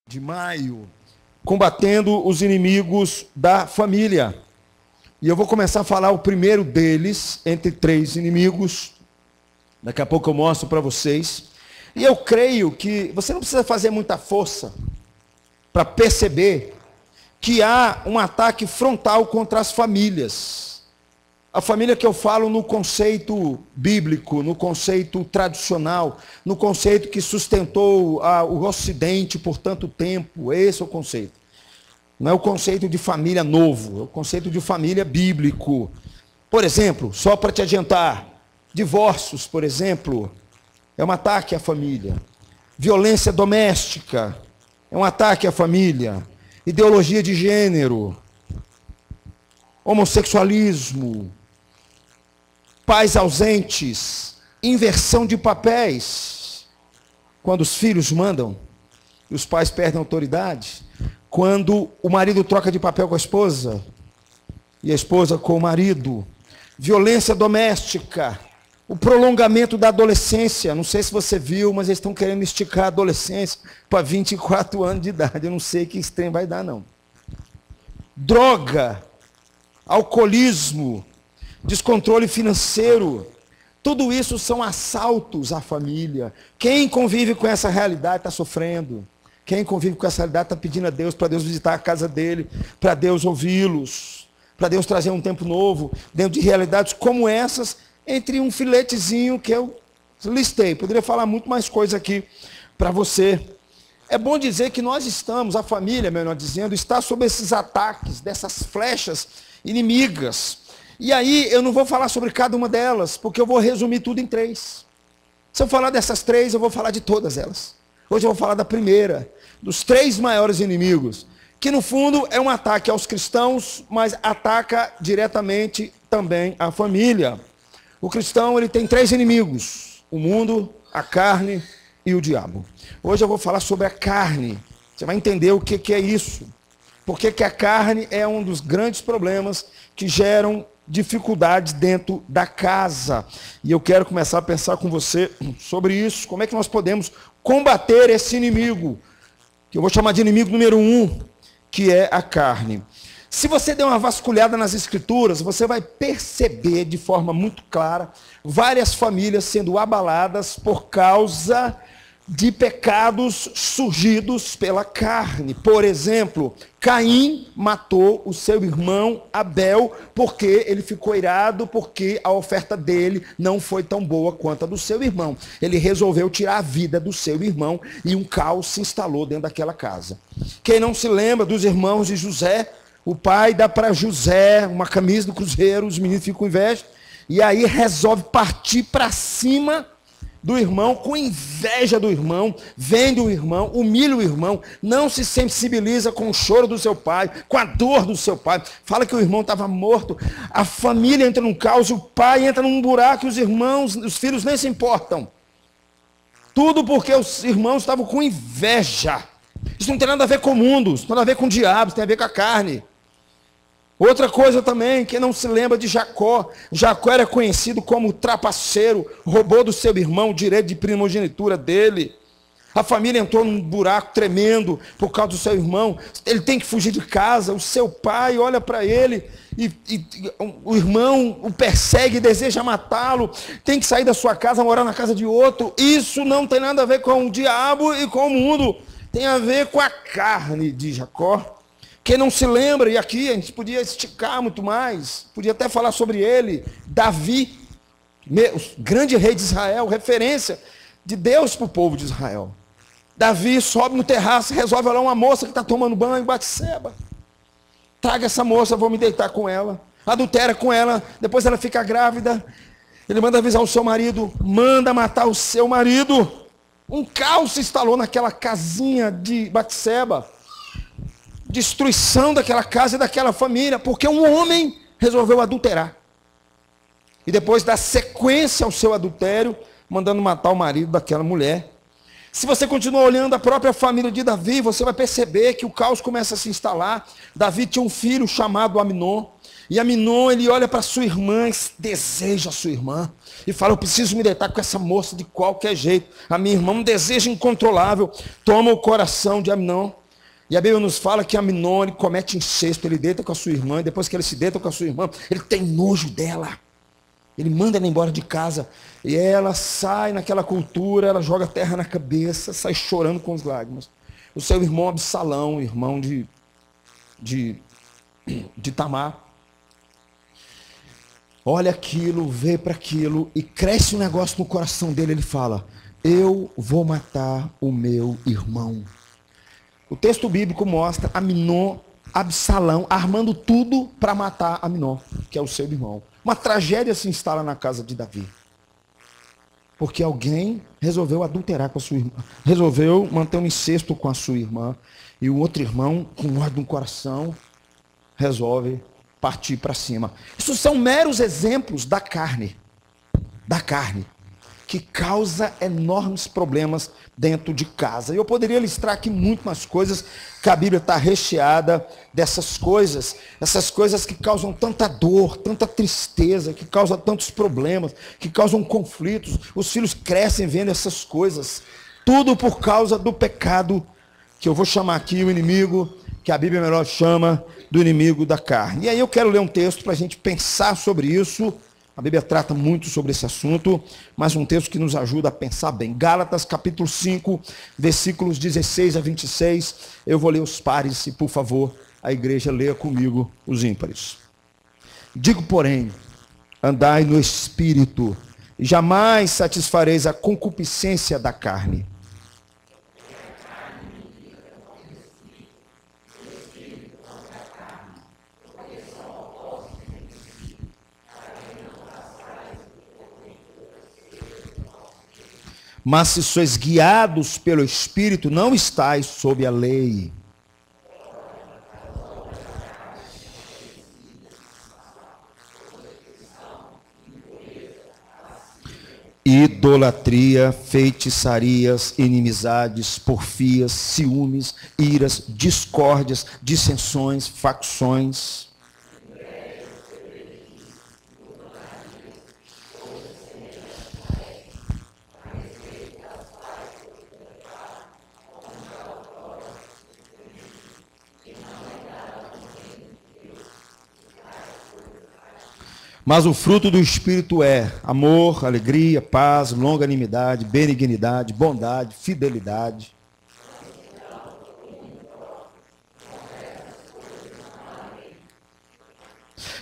de maio, combatendo os inimigos da família. E eu vou começar a falar o primeiro deles, entre 3 inimigos. Daqui a pouco eu mostro para vocês. E eu creio que você não precisa fazer muita força para perceber que há um ataque frontal contra as famílias. A família que eu falo no conceito bíblico, no conceito tradicional, no conceito que sustentou o Ocidente por tanto tempo. Esse é o conceito. Não é o conceito de família novo, é o conceito de família bíblico. Por exemplo, só para te adiantar, divórcios, por exemplo, é um ataque à família. Violência doméstica é um ataque à família. Ideologia de gênero, homossexualismo, pais ausentes, inversão de papéis, quando os filhos mandam e os pais perdem a autoridade, quando o marido troca de papel com a esposa e a esposa com o marido, violência doméstica, o prolongamento da adolescência. Não sei se você viu, mas eles estão querendo esticar a adolescência para 24 anos de idade. Eu não sei que extremo vai dar, não. Droga, alcoolismo, descontrole financeiro, tudo isso são assaltos à família. Quem convive com essa realidade está sofrendo. Quem convive com essa realidade está pedindo a Deus, para Deus visitar a casa dele, para Deus ouvi-los, para Deus trazer um tempo novo, dentro de realidades como essas, entre um filetezinho que eu listei. Poderia falar muito mais coisa aqui para você. É bom dizer que nós estamos, a família, melhor dizendo, está sob esses ataques, dessas flechas inimigas. E aí eu não vou falar sobre cada uma delas, porque eu vou resumir tudo em 3. Se eu falar dessas 3, eu vou falar de todas elas. Hoje eu vou falar da primeira, dos 3 maiores inimigos, que no fundo é um ataque aos cristãos, mas ataca diretamente também a família. O cristão, ele tem 3 inimigos: o mundo, a carne e o diabo. Hoje eu vou falar sobre a carne. Você vai entender o que é isso. Porque que a carne é um dos grandes problemas que geram dificuldades dentro da casa. E eu quero começar a pensar com você sobre isso. Como é que nós podemos combater esse inimigo, que eu vou chamar de inimigo número 1, que é a carne. Se você der uma vasculhada nas Escrituras, você vai perceber de forma muito clara várias famílias sendo abaladas por causa de pecados surgidos pela carne. Por exemplo, Caim matou o seu irmão Abel porque ele ficou irado, porque a oferta dele não foi tão boa quanto a do seu irmão. Ele resolveu tirar a vida do seu irmão e um caos se instalou dentro daquela casa. Quem não se lembra dos irmãos de José? O pai dá para José uma camisa do cruzeiro, os meninos ficam com inveja, e aí resolve partir para cima do irmão, com inveja do irmão, vende o irmão, humilha o irmão, não se sensibiliza com o choro do seu pai, com a dor do seu pai, fala que o irmão estava morto, a família entra num caos, o pai entra num buraco, e os irmãos, os filhos nem se importam. Tudo porque os irmãos estavam com inveja. Isso não tem nada a ver com o mundo, isso não tem nada a ver com o diabo, isso tem a ver com a carne. Outra coisa também, quem não se lembra de Jacó. Jacó era conhecido como trapaceiro, roubou do seu irmão o direito de primogenitura dele. A família entrou num buraco tremendo por causa do seu irmão. Ele tem que fugir de casa, o seu pai olha para ele e o irmão o persegue, deseja matá-lo, tem que sair da sua casa, morar na casa de outro. Isso não tem nada a ver com o diabo e com o mundo, tem a ver com a carne de Jacó. Quem não se lembra, e aqui a gente podia esticar muito mais, podia até falar sobre ele, Davi, o grande rei de Israel, referência de Deus para o povo de Israel. Davi sobe no terraço, resolve olhar uma moça que está tomando banho em Batseba. Traga essa moça, vou me deitar com ela. Adultera com ela, depois ela fica grávida. Ele manda avisar o seu marido, manda matar o seu marido. Um caos se instalou naquela casinha de Batseba. Destruição daquela casa e daquela família, porque um homem resolveu adulterar. E depois dá sequência ao seu adultério, mandando matar o marido daquela mulher. Se você continuar olhando a própria família de Davi, você vai perceber que o caos começa a se instalar. Davi tinha um filho chamado Aminon. E Aminon, ele olha para sua irmã, deseja a sua irmã, e fala, eu preciso me deitar com essa moça de qualquer jeito. A minha irmã, um desejo incontrolável, toma o coração de Aminon. E a Bíblia nos fala que Aminon, ele comete incesto, ele deita com a sua irmã, e depois que ele se deita com a sua irmã, ele tem nojo dela. Ele manda ela embora de casa, e ela sai naquela cultura, ela joga terra na cabeça, sai chorando com as lágrimas. O seu irmão Absalão, irmão de Tamar, olha aquilo, vê para aquilo, e cresce um negócio no coração dele, ele fala, eu vou matar o meu irmão. O texto bíblico mostra Aminon, Absalão, armando tudo para matar Aminon, que é o seu irmão. Uma tragédia se instala na casa de Davi. Porque alguém resolveu adulterar com a sua irmã. Resolveu manter um incesto com a sua irmã. E o outro irmão, com ódio no coração, resolve partir para cima. Isso são meros exemplos da carne. Da carne. Que causa enormes problemas dentro de casa. E eu poderia listar aqui muito mais coisas, que a Bíblia está recheada dessas coisas, essas coisas que causam tanta dor, tanta tristeza, que causam tantos problemas, que causam conflitos. Os filhos crescem vendo essas coisas, tudo por causa do pecado, que eu vou chamar aqui o inimigo, que a Bíblia melhor chama do inimigo da carne. E aí eu quero ler um texto para a gente pensar sobre isso. A Bíblia trata muito sobre esse assunto, mas um texto que nos ajuda a pensar bem. Gálatas capítulo 5, versículos 16 a 26. Eu vou ler os pares e, por favor, a igreja leia comigo os ímpares. Digo, porém, andai no Espírito, e jamais satisfareis a concupiscência da carne. Mas se sois guiados pelo Espírito, não estáis sob a lei. Idolatria, feitiçarias, inimizades, porfias, ciúmes, iras, discórdias, dissensões, facções. Mas o fruto do Espírito é amor, alegria, paz, longanimidade, benignidade, bondade, fidelidade.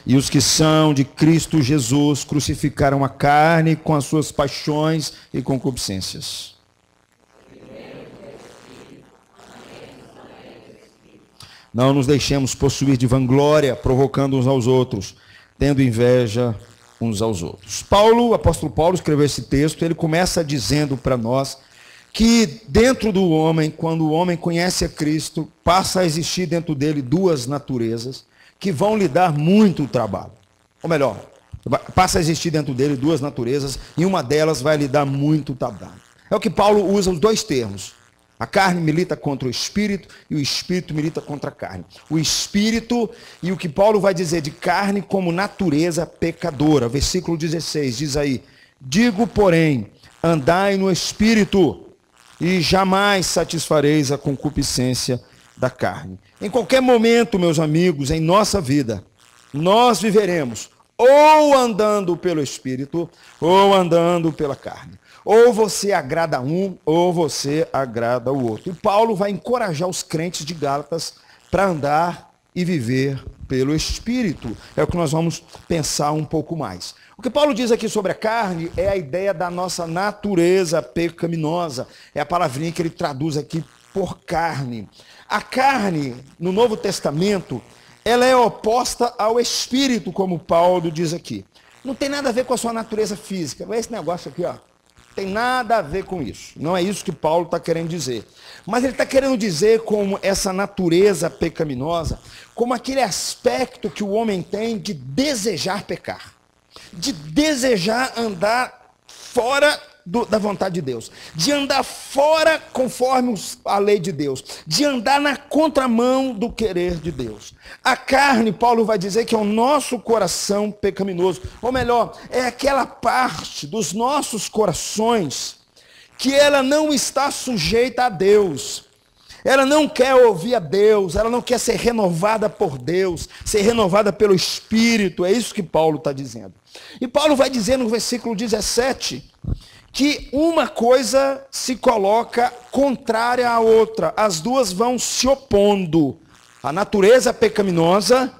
E os que são de Cristo Jesus crucificaram a carne com as suas paixões e concupiscências. Não nos deixemos possuir de vanglória, provocando uns aos outros, tendo inveja uns aos outros. O apóstolo Paulo escreveu esse texto, ele começa dizendo para nós que dentro do homem, quando o homem conhece a Cristo, passa a existir dentro dele duas naturezas que vão lhe dar muito trabalho. Ou melhor, passa a existir dentro dele duas naturezas e uma delas vai lhe dar muito trabalho. É o que Paulo usa os dois termos. A carne milita contra o espírito e o espírito milita contra a carne. O espírito e o que Paulo vai dizer de carne como natureza pecadora. Versículo 16 diz aí, digo, porém, andai no espírito e jamais satisfareis a concupiscência da carne. Em qualquer momento, meus amigos, em nossa vida, nós viveremos ou andando pelo espírito ou andando pela carne. Ou você agrada um, ou você agrada o outro. E Paulo vai encorajar os crentes de Gálatas para andar e viver pelo Espírito. É o que nós vamos pensar um pouco mais. O que Paulo diz aqui sobre a carne é a ideia da nossa natureza pecaminosa. É a palavrinha que ele traduz aqui por carne. A carne, no Novo Testamento, ela é oposta ao Espírito, como Paulo diz aqui. Não tem nada a ver com a sua natureza física. Não é esse negócio aqui, ó. Tem nada a ver com isso. Não é isso que Paulo está querendo dizer. Mas ele está querendo dizer como essa natureza pecaminosa, como aquele aspecto que o homem tem de desejar pecar. De desejar andar fora da vontade de Deus, de andar fora conforme a lei de Deus, de andar na contramão do querer de Deus. A carne, Paulo vai dizer que é o nosso coração pecaminoso, ou melhor, é aquela parte dos nossos corações que ela não está sujeita a Deus. Ela não quer ouvir a Deus, ela não quer ser renovada por Deus, ser renovada pelo Espírito, é isso que Paulo está dizendo. E Paulo vai dizer no versículo 17, que uma coisa se coloca contrária à outra, as duas vão se opondo. A natureza pecaminosa,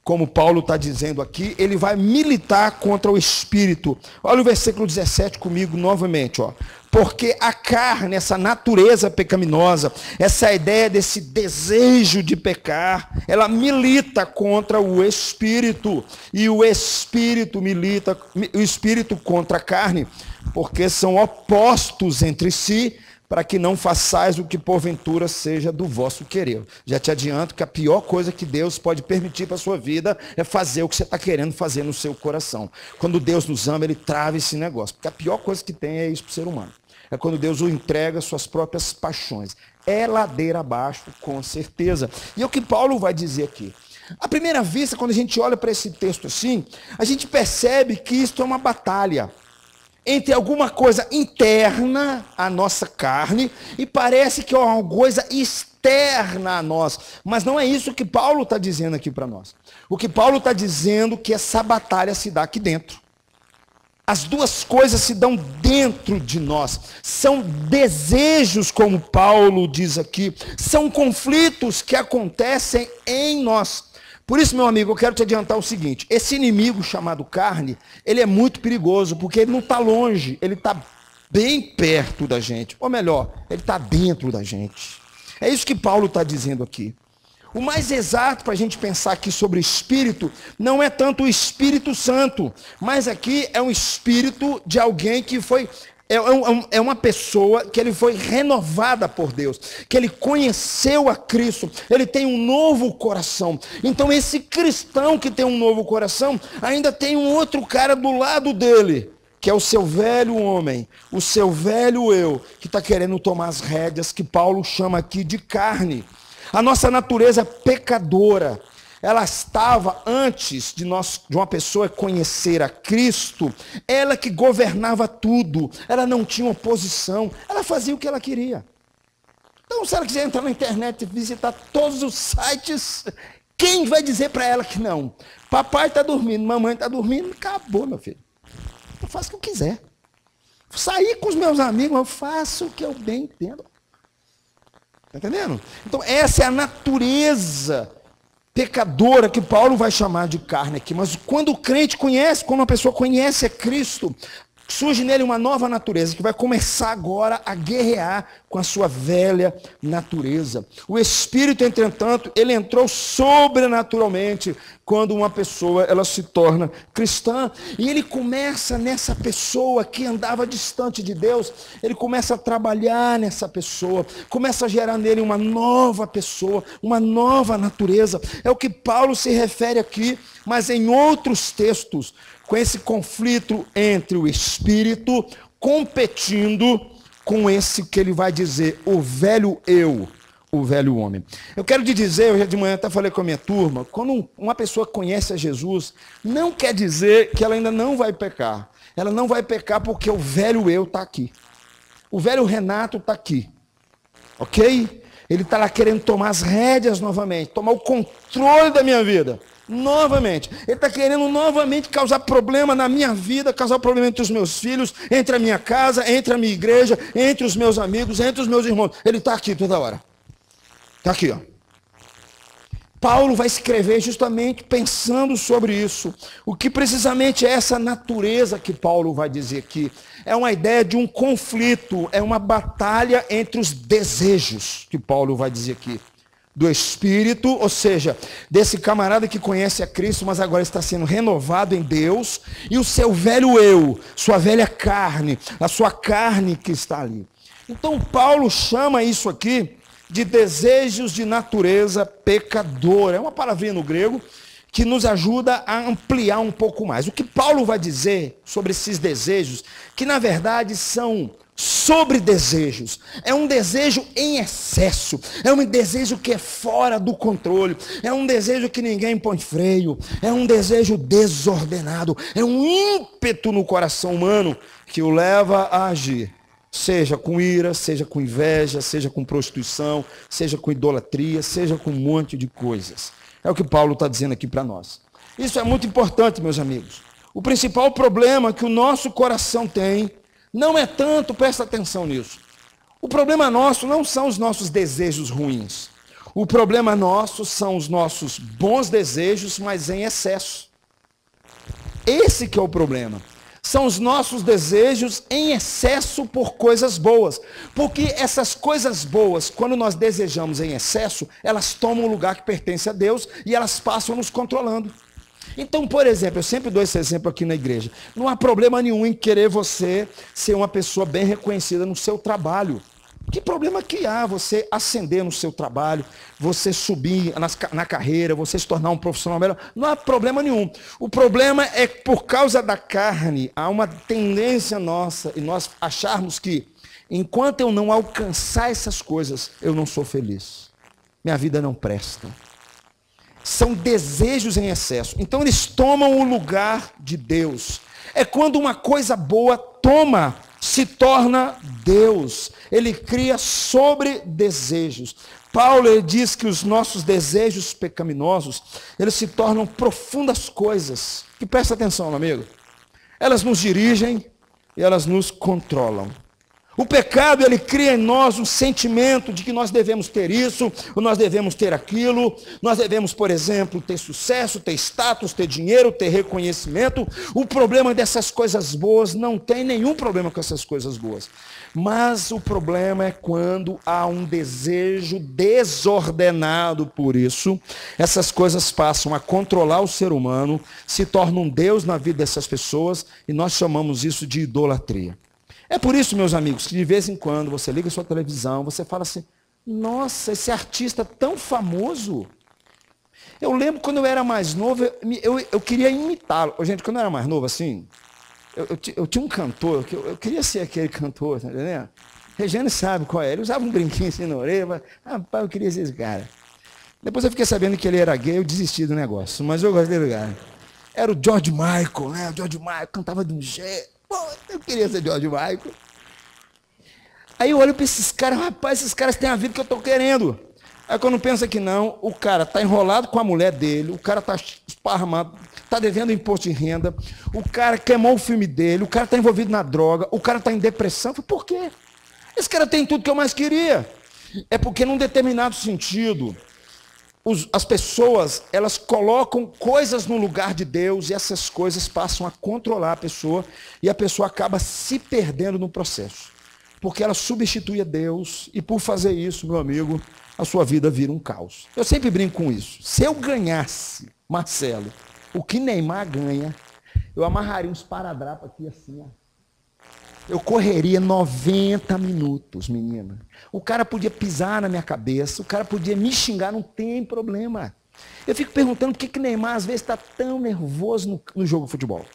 como Paulo está dizendo aqui, ele vai militar contra o Espírito. Olha o versículo 17 comigo novamente, ó. Porque a carne, essa natureza pecaminosa, essa ideia desse desejo de pecar, ela milita contra o Espírito. E o Espírito milita, o Espírito contra a carne, porque são opostos entre si, para que não façais o que porventura seja do vosso querer. Já te adianto que a pior coisa que Deus pode permitir para a sua vida é fazer o que você está querendo fazer no seu coração. Quando Deus nos ama, Ele trava esse negócio. Porque a pior coisa que tem é isso para o ser humano. É quando Deus o entrega às suas próprias paixões. É ladeira abaixo, com certeza. E é o que Paulo vai dizer aqui. À primeira vista, quando a gente olha para esse texto assim, a gente percebe que isto é uma batalha entre alguma coisa interna à nossa carne e parece que é uma coisa externa a nós. Mas não é isso que Paulo está dizendo aqui para nós. O que Paulo está dizendo é que essa batalha se dá aqui dentro. As duas coisas se dão dentro de nós. São desejos, como Paulo diz aqui. São conflitos que acontecem em nós. Por isso, meu amigo, eu quero te adiantar o seguinte. Esse inimigo chamado carne, ele é muito perigoso, porque ele não está longe, ele está bem perto da gente. Ou melhor, ele está dentro da gente. É isso que Paulo está dizendo aqui. O mais exato para a gente pensar aqui sobre Espírito, não é tanto o Espírito Santo, mas aqui é um Espírito de alguém que foi... É uma pessoa que ele foi renovada por Deus, que ele conheceu a Cristo, ele tem um novo coração. Então esse cristão que tem um novo coração, ainda tem um outro cara do lado dele, que é o seu velho homem, o seu velho eu, que está querendo tomar as rédeas, que Paulo chama aqui de carne. A nossa natureza pecadora, ela estava antes de uma pessoa conhecer a Cristo, ela que governava tudo, ela não tinha oposição, ela fazia o que ela queria. Então, se ela quiser entrar na internet e visitar todos os sites, quem vai dizer para ela que não? Papai está dormindo, mamãe está dormindo, acabou, meu filho. Eu faço o que eu quiser. Sair com os meus amigos, eu faço o que eu bem entendo. Está entendendo? Então, essa é a natureza pecadora que Paulo vai chamar de carne aqui. Mas quando o crente conhece, quando uma pessoa conhece a Cristo, surge nele uma nova natureza que vai começar agora a guerrear com a sua velha natureza. O Espírito, entretanto, ele entrou sobrenaturalmente quando uma pessoa ela se torna cristã. E ele começa nessa pessoa que andava distante de Deus, ele começa a trabalhar nessa pessoa, começa a gerar nele uma nova pessoa, uma nova natureza. É o que Paulo se refere aqui, mas em outros textos, com esse conflito entre o Espírito competindo com esse que ele vai dizer, o velho eu, o velho homem. Eu quero te dizer, hoje de manhã até falei com a minha turma, quando uma pessoa conhece a Jesus, não quer dizer que ela ainda não vai pecar. Ela não vai pecar porque o velho eu está aqui. O velho Renato está aqui. Ok? Ele está lá querendo tomar as rédeas novamente, tomar o controle da minha vida. Novamente, ele está querendo novamente causar problema na minha vida, causar problema entre os meus filhos, entre a minha casa, entre a minha igreja, entre os meus amigos, entre os meus irmãos. Ele está aqui toda hora. Está aqui, ó. Paulo vai escrever justamente pensando sobre isso. O que precisamente é essa natureza que Paulo vai dizer aqui? É uma ideia de um conflito, é uma batalha entre os desejos, que Paulo vai dizer aqui. Do Espírito, ou seja, desse camarada que conhece a Cristo, mas agora está sendo renovado em Deus, e o seu velho eu, sua velha carne, a sua carne que está ali. Então Paulo chama isso aqui de desejos de natureza pecadora. É uma palavrinha no grego que nos ajuda a ampliar um pouco mais. O que Paulo vai dizer sobre esses desejos, que na verdade são sobre desejos. É um desejo em excesso. É um desejo que é fora do controle. É um desejo que ninguém põe freio. É um desejo desordenado. É um ímpeto no coração humano que o leva a agir. Seja com ira, seja com inveja, seja com prostituição, seja com idolatria, seja com um monte de coisas. É o que Paulo está dizendo aqui para nós. Isso é muito importante, meus amigos. O principal problema que o nosso coração tem não é tanto, presta atenção nisso. O problema nosso não são os nossos desejos ruins. O problema nosso são os nossos bons desejos, mas em excesso. Esse que é o problema. São os nossos desejos em excesso por coisas boas. Porque essas coisas boas, quando nós desejamos em excesso, elas tomam o lugar que pertence a Deus e elas passam nos controlando. Então, por exemplo, eu sempre dou esse exemplo aqui na igreja. Não há problema nenhum em querer você ser uma pessoa bem reconhecida no seu trabalho. Que problema que há você ascender no seu trabalho, você subir na carreira, você se tornar um profissional melhor? Não há problema nenhum. O problema é que por causa da carne, há uma tendência nossa e nós acharmos que enquanto eu não alcançar essas coisas, eu não sou feliz. Minha vida não presta. São desejos em excesso. Então eles tomam o lugar de Deus. É quando uma coisa boa se torna Deus. Ele cria sobre desejos. Paulo ele diz que os nossos desejos pecaminosos, eles se tornam profundas coisas. E presta atenção, meu amigo. Elas nos dirigem e elas nos controlam. O pecado, ele cria em nós um sentimento de que nós devemos ter isso, ou nós devemos ter aquilo, nós devemos, por exemplo, ter sucesso, ter status, ter dinheiro, ter reconhecimento. O problema dessas coisas boas, não tem nenhum problema com essas coisas boas. Mas o problema é quando há um desejo desordenado por isso, essas coisas passam a controlar o ser humano, se tornam um Deus na vida dessas pessoas, e nós chamamos isso de idolatria. É por isso, meus amigos, que de vez em quando você liga a sua televisão, você fala assim, nossa, esse artista tão famoso. Eu lembro quando eu era mais novo, eu queria imitá-lo. Gente, quando eu era mais novo assim, eu tinha um cantor, eu queria ser aquele cantor, tá entendendo? Regiane sabe qual é, ele usava um brinquinho assim na orelha, mas, rapaz, eu queria ser esse cara. Depois eu fiquei sabendo que ele era gay, eu desisti do negócio, mas eu gostei do cara. Era o George Michael, né? O George Michael cantava de um jeito. Eu queria ser George Michael. Aí eu olho para esses caras, rapaz, esses caras têm a vida que eu estou querendo. Aí quando pensa que não, o cara está enrolado com a mulher dele, o cara está esparramado, está devendo imposto de renda, o cara queimou o filme dele, o cara está envolvido na droga, o cara está em depressão. Por quê? Esse cara tem tudo que eu mais queria. É porque num determinado sentido, as pessoas, elas colocam coisas no lugar de Deus e essas coisas passam a controlar a pessoa e a pessoa acaba se perdendo no processo. Porque ela substitui a Deus e por fazer isso, meu amigo, a sua vida vira um caos. Eu sempre brinco com isso. Se eu ganhasse, Marcelo, o que Neymar ganha, eu amarraria uns esparadrapo aqui assim, ó. Eu correria 90 minutos, menina. O cara podia pisar na minha cabeça, o cara podia me xingar, não tem problema. Eu fico perguntando por que Neymar às vezes está tão nervoso no jogo de futebol.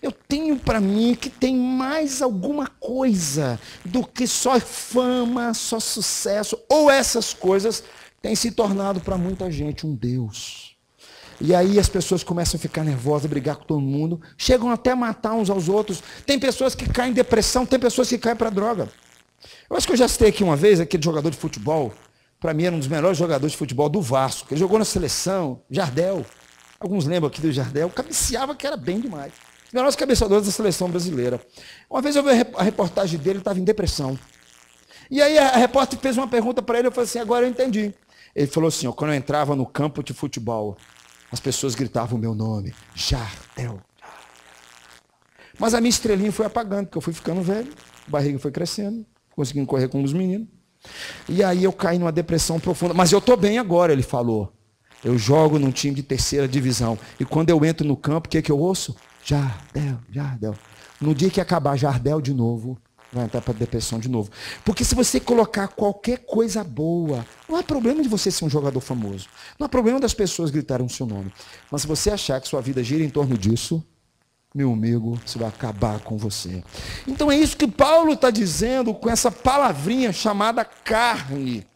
Eu tenho para mim que tem mais alguma coisa do que só fama, só sucesso, ou essas coisas têm se tornado para muita gente um Deus. E aí as pessoas começam a ficar nervosas, brigar com todo mundo, chegam até a matar uns aos outros. Tem pessoas que caem em depressão, tem pessoas que caem para droga. Eu acho que eu já citei aqui uma vez, aquele jogador de futebol, para mim era um dos melhores jogadores de futebol do Vasco. Ele jogou na seleção, Jardel. Alguns lembram aqui do Jardel, cabeceava que era bem demais. Os melhores cabeceadores da seleção brasileira. Uma vez eu vi a reportagem dele, ele estava em depressão. E aí a repórter fez uma pergunta para ele, eu falei assim, agora eu entendi. Ele falou assim, ó, quando eu entrava no campo de futebol, as pessoas gritavam o meu nome, Jardel. Mas a minha estrelinha foi apagando, porque eu fui ficando velho, a barriga foi crescendo, conseguindo correr com os meninos. E aí eu caí numa depressão profunda. Mas eu estou bem agora, ele falou. Eu jogo num time de terceira divisão. E quando eu entro no campo, o que é que eu ouço? Jardel, Jardel. No dia que acabar Jardel de novo, vai entrar para depressão de novo. Porque se você colocar qualquer coisa boa, não há problema de você ser um jogador famoso. Não há problema das pessoas gritarem o seu nome. Mas se você achar que sua vida gira em torno disso, meu amigo, isso vai acabar com você. Então é isso que Paulo está dizendo com essa palavrinha chamada carne.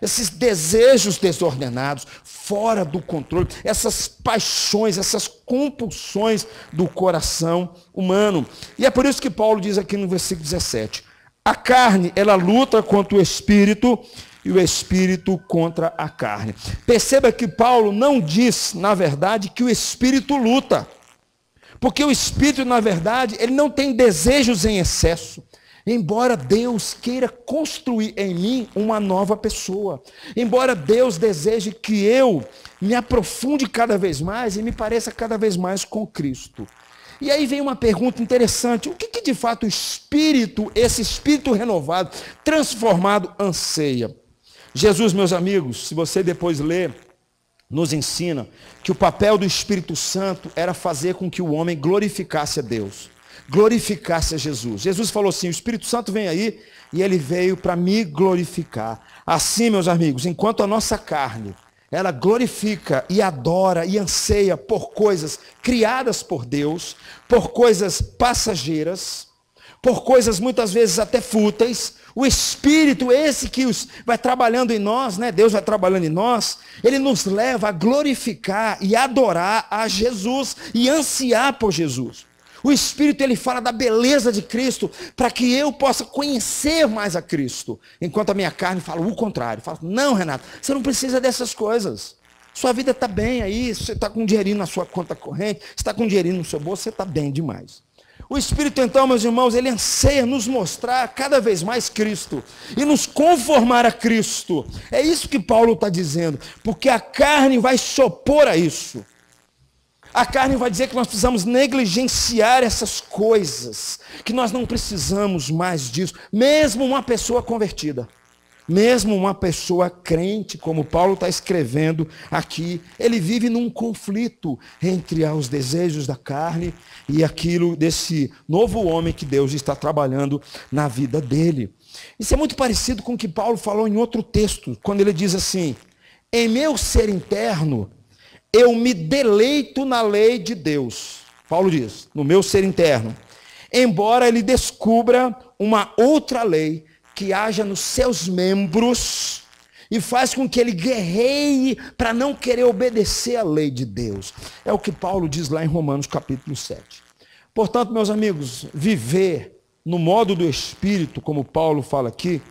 Esses desejos desordenados, fora do controle, essas paixões, essas compulsões do coração humano. E é por isso que Paulo diz aqui no versículo 17, a carne, ela luta contra o espírito e o espírito contra a carne. Perceba que Paulo não diz, na verdade, que o espírito luta. Porque o espírito, na verdade, ele não tem desejos em excesso. Embora Deus queira construir em mim uma nova pessoa. Embora Deus deseje que eu me aprofunde cada vez mais e me pareça cada vez mais com Cristo. E aí vem uma pergunta interessante. O que de fato o espírito, esse espírito renovado, transformado, anseia? Jesus, meus amigos, se você depois ler, nos ensina que o papel do Espírito Santo era fazer com que o homem glorificasse a Deus, glorificasse a Jesus. Jesus falou assim, o Espírito Santo vem aí e ele veio para me glorificar. Assim, meus amigos, enquanto a nossa carne, ela glorifica e adora e anseia por coisas criadas por Deus, por coisas passageiras, por coisas muitas vezes até fúteis, o Espírito, esse que vai trabalhando em nós, né? Deus vai trabalhando em nós, ele nos leva a glorificar e adorar a Jesus e ansiar por Jesus. O Espírito, ele fala da beleza de Cristo para que eu possa conhecer mais a Cristo. Enquanto a minha carne fala o contrário. Fala, não, Renato, você não precisa dessas coisas. Sua vida está bem aí, você está com um dinheirinho na sua conta corrente, você está com um dinheirinho no seu bolso, você está bem demais. O Espírito, então, meus irmãos, ele anseia nos mostrar cada vez mais Cristo e nos conformar a Cristo. É isso que Paulo está dizendo, porque a carne vai se opor a isso. A carne vai dizer que nós precisamos negligenciar essas coisas, que nós não precisamos mais disso, mesmo uma pessoa convertida. Mesmo uma pessoa crente, como Paulo está escrevendo aqui, ele vive num conflito entre os desejos da carne e aquilo desse novo homem que Deus está trabalhando na vida dele. Isso é muito parecido com o que Paulo falou em outro texto, quando ele diz assim, em meu ser interno, eu me deleito na lei de Deus. Paulo diz, no meu ser interno, embora ele descubra uma outra lei, que haja nos seus membros e faz com que ele guerreie para não querer obedecer à lei de Deus. É o que Paulo diz lá em Romanos capítulo 7. Portanto, meus amigos, viver no modo do Espírito, como Paulo fala aqui,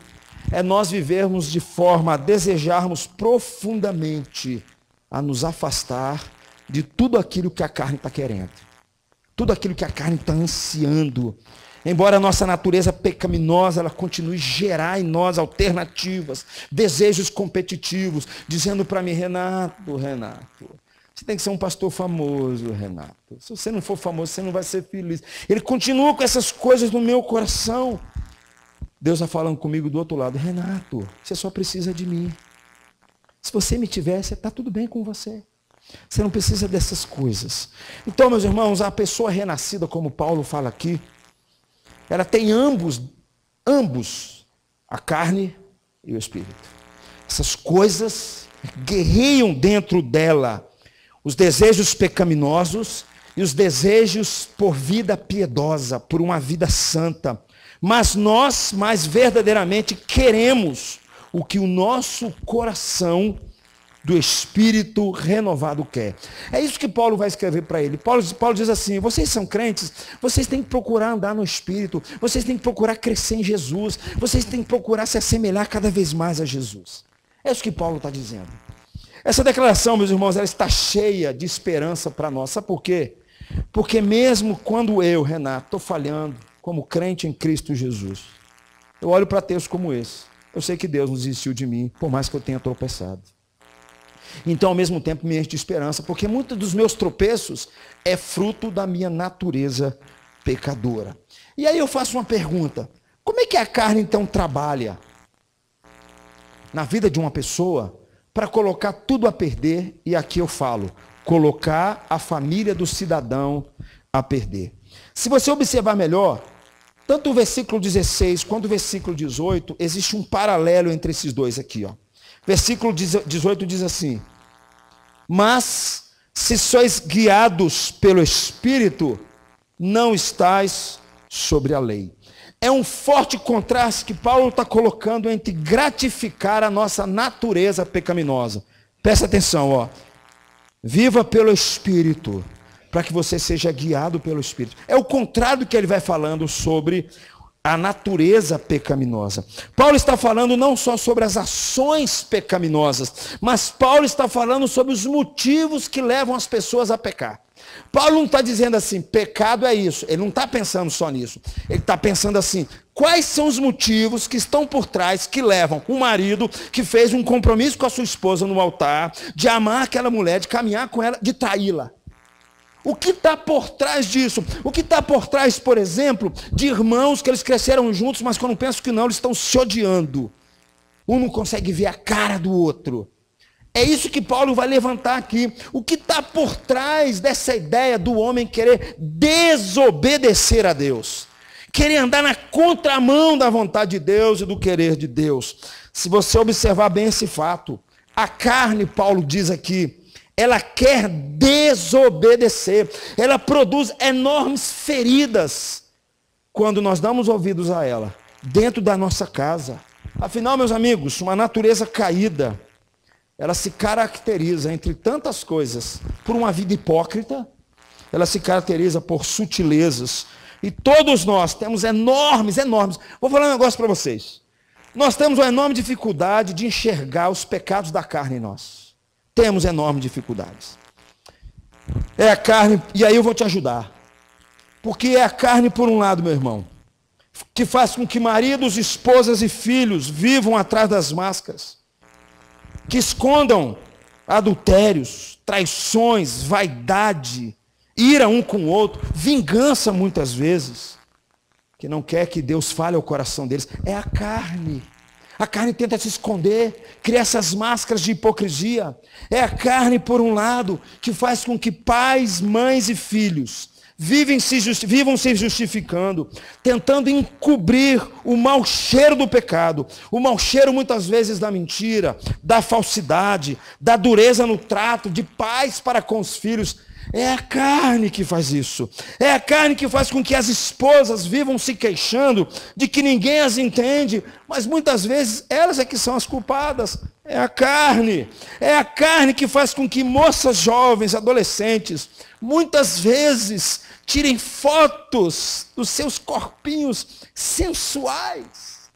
é nós vivermos de forma a desejarmos profundamente a nos afastar de tudo aquilo que a carne está querendo, tudo aquilo que a carne está ansiando. Embora a nossa natureza pecaminosa, ela continue a gerar em nós alternativas, desejos competitivos, dizendo para mim, Renato, você tem que ser um pastor famoso, Renato. Se você não for famoso, você não vai ser feliz. Ele continua com essas coisas no meu coração. Deus está falando comigo do outro lado, Renato, você só precisa de mim. Se você me tivesse, está tudo bem com você. Você não precisa dessas coisas. Então, meus irmãos, a pessoa renascida, como Paulo fala aqui, ela tem ambos, a carne e o espírito. Essas coisas guerreiam dentro dela os desejos pecaminosos e os desejos por vida piedosa, por uma vida santa. Mas nós, mais verdadeiramente, queremos o que o nosso coração do Espírito renovado quer. É isso que Paulo vai escrever para ele. Paulo diz assim, vocês são crentes, vocês têm que procurar andar no Espírito, vocês têm que procurar crescer em Jesus, vocês têm que procurar se assemelhar cada vez mais a Jesus. É isso que Paulo está dizendo. Essa declaração, meus irmãos, ela está cheia de esperança para nós. Sabe por quê? Porque mesmo quando eu, Renato, estou falhando como crente em Cristo Jesus, eu olho para textos como esse. Eu sei que Deus não desistiu de mim, por mais que eu tenha tropeçado. Então, ao mesmo tempo, me enche de esperança, porque muitos dos meus tropeços é fruto da minha natureza pecadora. E aí eu faço uma pergunta, como é que a carne então trabalha na vida de uma pessoa para colocar tudo a perder, e aqui eu falo, colocar a família do cidadão a perder? Se você observar melhor, Tanto o versículo 16 quanto o versículo 18, existe um paralelo entre esses dois aqui, ó. Versículo 18 diz assim: mas se sois guiados pelo Espírito, não estáis sobre a lei. É um forte contraste que Paulo está colocando entre gratificar a nossa natureza pecaminosa. Presta atenção, ó. Viva pelo Espírito, para que você seja guiado pelo Espírito. É o contrário que ele vai falando sobre a natureza pecaminosa. Paulo está falando não só sobre as ações pecaminosas, mas Paulo está falando sobre os motivos que levam as pessoas a pecar. Paulo não está dizendo assim, pecado é isso. Ele não está pensando só nisso. Ele está pensando assim, quais são os motivos que estão por trás, que levam um marido que fez um compromisso com a sua esposa no altar, de amar aquela mulher, de caminhar com ela, de traí-la. O que está por trás disso? O que está por trás, por exemplo, de irmãos que eles cresceram juntos, mas quando pensam que não, eles estão se odiando. Um não consegue ver a cara do outro. É isso que Paulo vai levantar aqui. O que está por trás dessa ideia do homem querer desobedecer a Deus? Querer andar na contramão da vontade de Deus e do querer de Deus. Se você observar bem esse fato, a carne, Paulo diz aqui, ela quer desobedecer. Ela produz enormes feridas quando nós damos ouvidos a ela, dentro da nossa casa. Afinal, meus amigos, uma natureza caída, ela se caracteriza, entre tantas coisas, por uma vida hipócrita, ela se caracteriza por sutilezas, e todos nós temos enormes, vou falar um negócio para vocês, nós temos uma enorme dificuldade de enxergar os pecados da carne em nós, temos enormes dificuldades, é a carne, e aí eu vou te ajudar, porque é a carne por um lado, meu irmão, que faz com que maridos, esposas e filhos vivam atrás das máscaras, que escondam adultérios, traições, vaidade, ira um com o outro, vingança muitas vezes, que não quer que Deus fale ao coração deles. É a carne. A carne tenta se esconder, cria essas máscaras de hipocrisia. É a carne, por um lado, que faz com que pais, mães e filhos vivam se justificando, tentando encobrir o mau cheiro do pecado, o mau cheiro muitas vezes da mentira, da falsidade, da dureza no trato de pais para com os filhos. É a carne que faz isso. É a carne que faz com que as esposas vivam se queixando de que ninguém as entende, mas muitas vezes elas é que são as culpadas. É a carne. É a carne que faz com que moças jovens, adolescentes, muitas vezes tirem fotos dos seus corpinhos sensuais.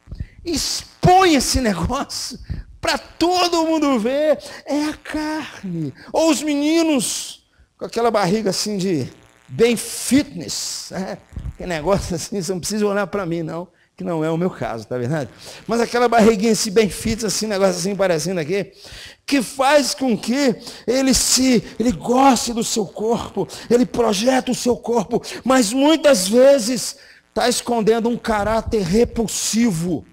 Expõe esse negócio para todo mundo ver. É a carne. Ou os meninos com aquela barriga assim de bem fitness, né? Que negócio assim, você não precisa olhar para mim não, que não é o meu caso, tá verdade? Mas aquela barriguinha assim bem fitness, assim, negócio assim parecendo aqui, que faz com que ele goste do seu corpo, ele projeta o seu corpo, mas muitas vezes está escondendo um caráter repulsivo,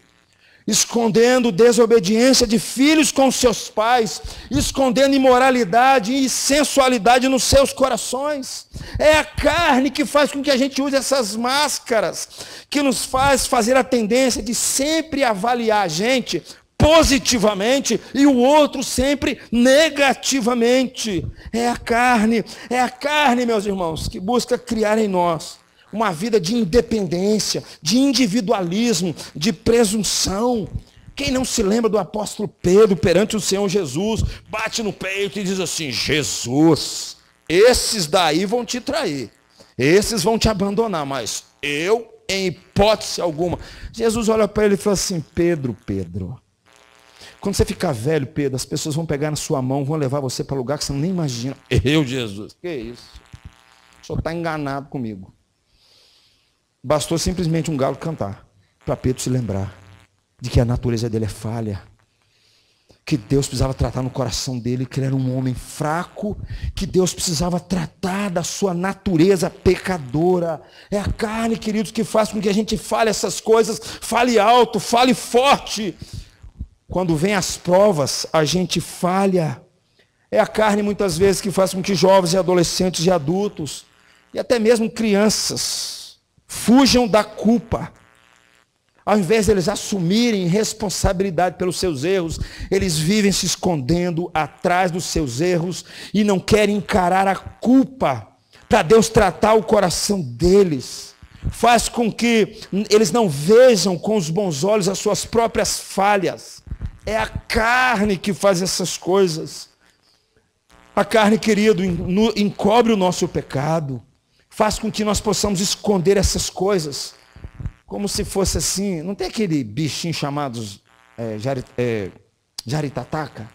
escondendo desobediência de filhos com seus pais, escondendo imoralidade e sensualidade nos seus corações. É a carne que faz com que a gente use essas máscaras, que nos faz fazer a tendência de sempre avaliar a gente positivamente e o outro sempre negativamente. É a carne, meus irmãos, que busca criar em nós uma vida de independência, de individualismo, de presunção. Quem não se lembra do apóstolo Pedro perante o Senhor Jesus, bate no peito e diz assim: Jesus, esses daí vão te trair, esses vão te abandonar, mas eu, em hipótese alguma. Jesus olha para ele e fala assim: Pedro, quando você ficar velho, Pedro, as pessoas vão pegar na sua mão, vão levar você para lugar que você nem imagina. Eu, Jesus, que isso? O senhor está enganado comigo. Bastou simplesmente um galo cantar, para Pedro se lembrar de que a natureza dele é falha, que Deus precisava tratar no coração dele, que ele era um homem fraco, que Deus precisava tratar da sua natureza pecadora. É a carne, queridos, que faz com que a gente fale essas coisas, fale alto, fale forte. Quando vem as provas, a gente falha. É a carne, muitas vezes, que faz com que jovens e adolescentes e adultos, e até mesmo crianças, Fujam da culpa. Ao invés de eles assumirem responsabilidade pelos seus erros, eles vivem se escondendo atrás dos seus erros e não querem encarar a culpa para Deus tratar o coração deles. Faz com que eles não vejam com os bons olhos as suas próprias falhas. É a carne que faz essas coisas. A carne, querido, encobre o nosso pecado. Faz com que nós possamos esconder essas coisas. Como se fosse assim, não tem aquele bichinho chamado jaritataca?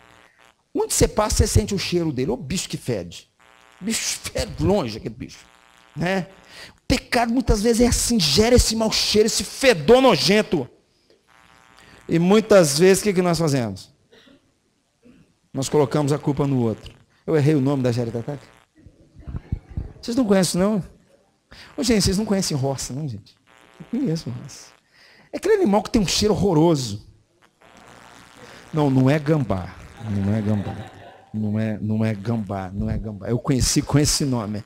Onde você passa, você sente o cheiro dele. Ô bicho que fede. O bicho fede longe, aquele bicho. Né? O pecado muitas vezes é assim, gera esse mau cheiro, esse fedor nojento. E muitas vezes, o que nós fazemos? Nós colocamos a culpa no outro. Eu errei o nome da jaritataca? Vocês não conhecem, não? Ô, gente, vocês não conhecem roça, não, gente? Eu conheço roça. É aquele animal que tem um cheiro horroroso. Não, não é gambá. Não é gambá. Não é gambá. Não é gambá. Eu conheci com esse nome.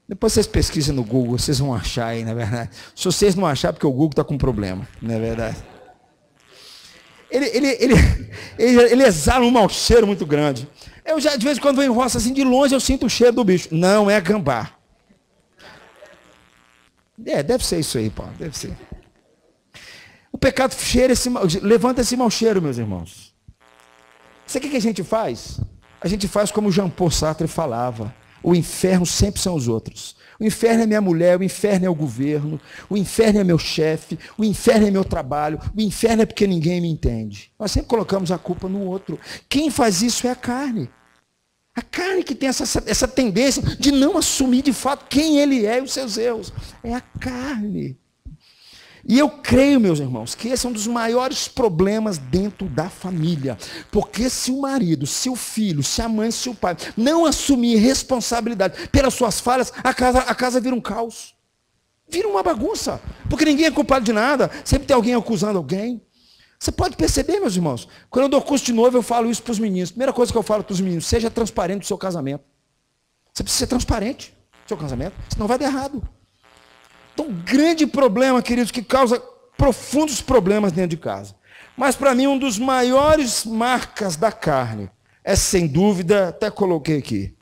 Depois vocês pesquisem no Google, vocês vão achar aí, na verdade. Se vocês não acharem, porque o Google está com problema, não é verdade? Ele exala um mau cheiro muito grande. Eu já, de vez em quando, vou em roça assim, de longe eu sinto o cheiro do bicho. Não é gambá. Deve ser isso aí, Paulo, deve ser. O pecado levanta esse mau cheiro, meus irmãos. Sabe o que a gente faz? A gente faz como Jean Paul Sartre falava. O inferno sempre são os outros. O inferno é minha mulher, o inferno é o governo, o inferno é meu chefe, o inferno é meu trabalho, o inferno é porque ninguém me entende. Nós sempre colocamos a culpa no outro. Quem faz isso é a carne. A carne que tem essa tendência de não assumir de fato quem ele é e os seus erros. É a carne. E eu creio, meus irmãos, que esse é um dos maiores problemas dentro da família. Porque se o marido, se o filho, se a mãe, se o pai não assumir responsabilidade pelas suas falhas, a casa vira um caos. Vira uma bagunça. Porque ninguém é culpado de nada. Sempre tem alguém acusando alguém. Você pode perceber, meus irmãos, quando eu dou curso de noivo, eu falo isso para os meninos. Primeira coisa que eu falo para os meninos, seja transparente no seu casamento. Você precisa ser transparente no seu casamento, senão vai dar errado. Então, um grande problema, queridos, que causa profundos problemas dentro de casa. Mas, para mim, um dos maiores marcas da carne é, sem dúvida, até coloquei aqui,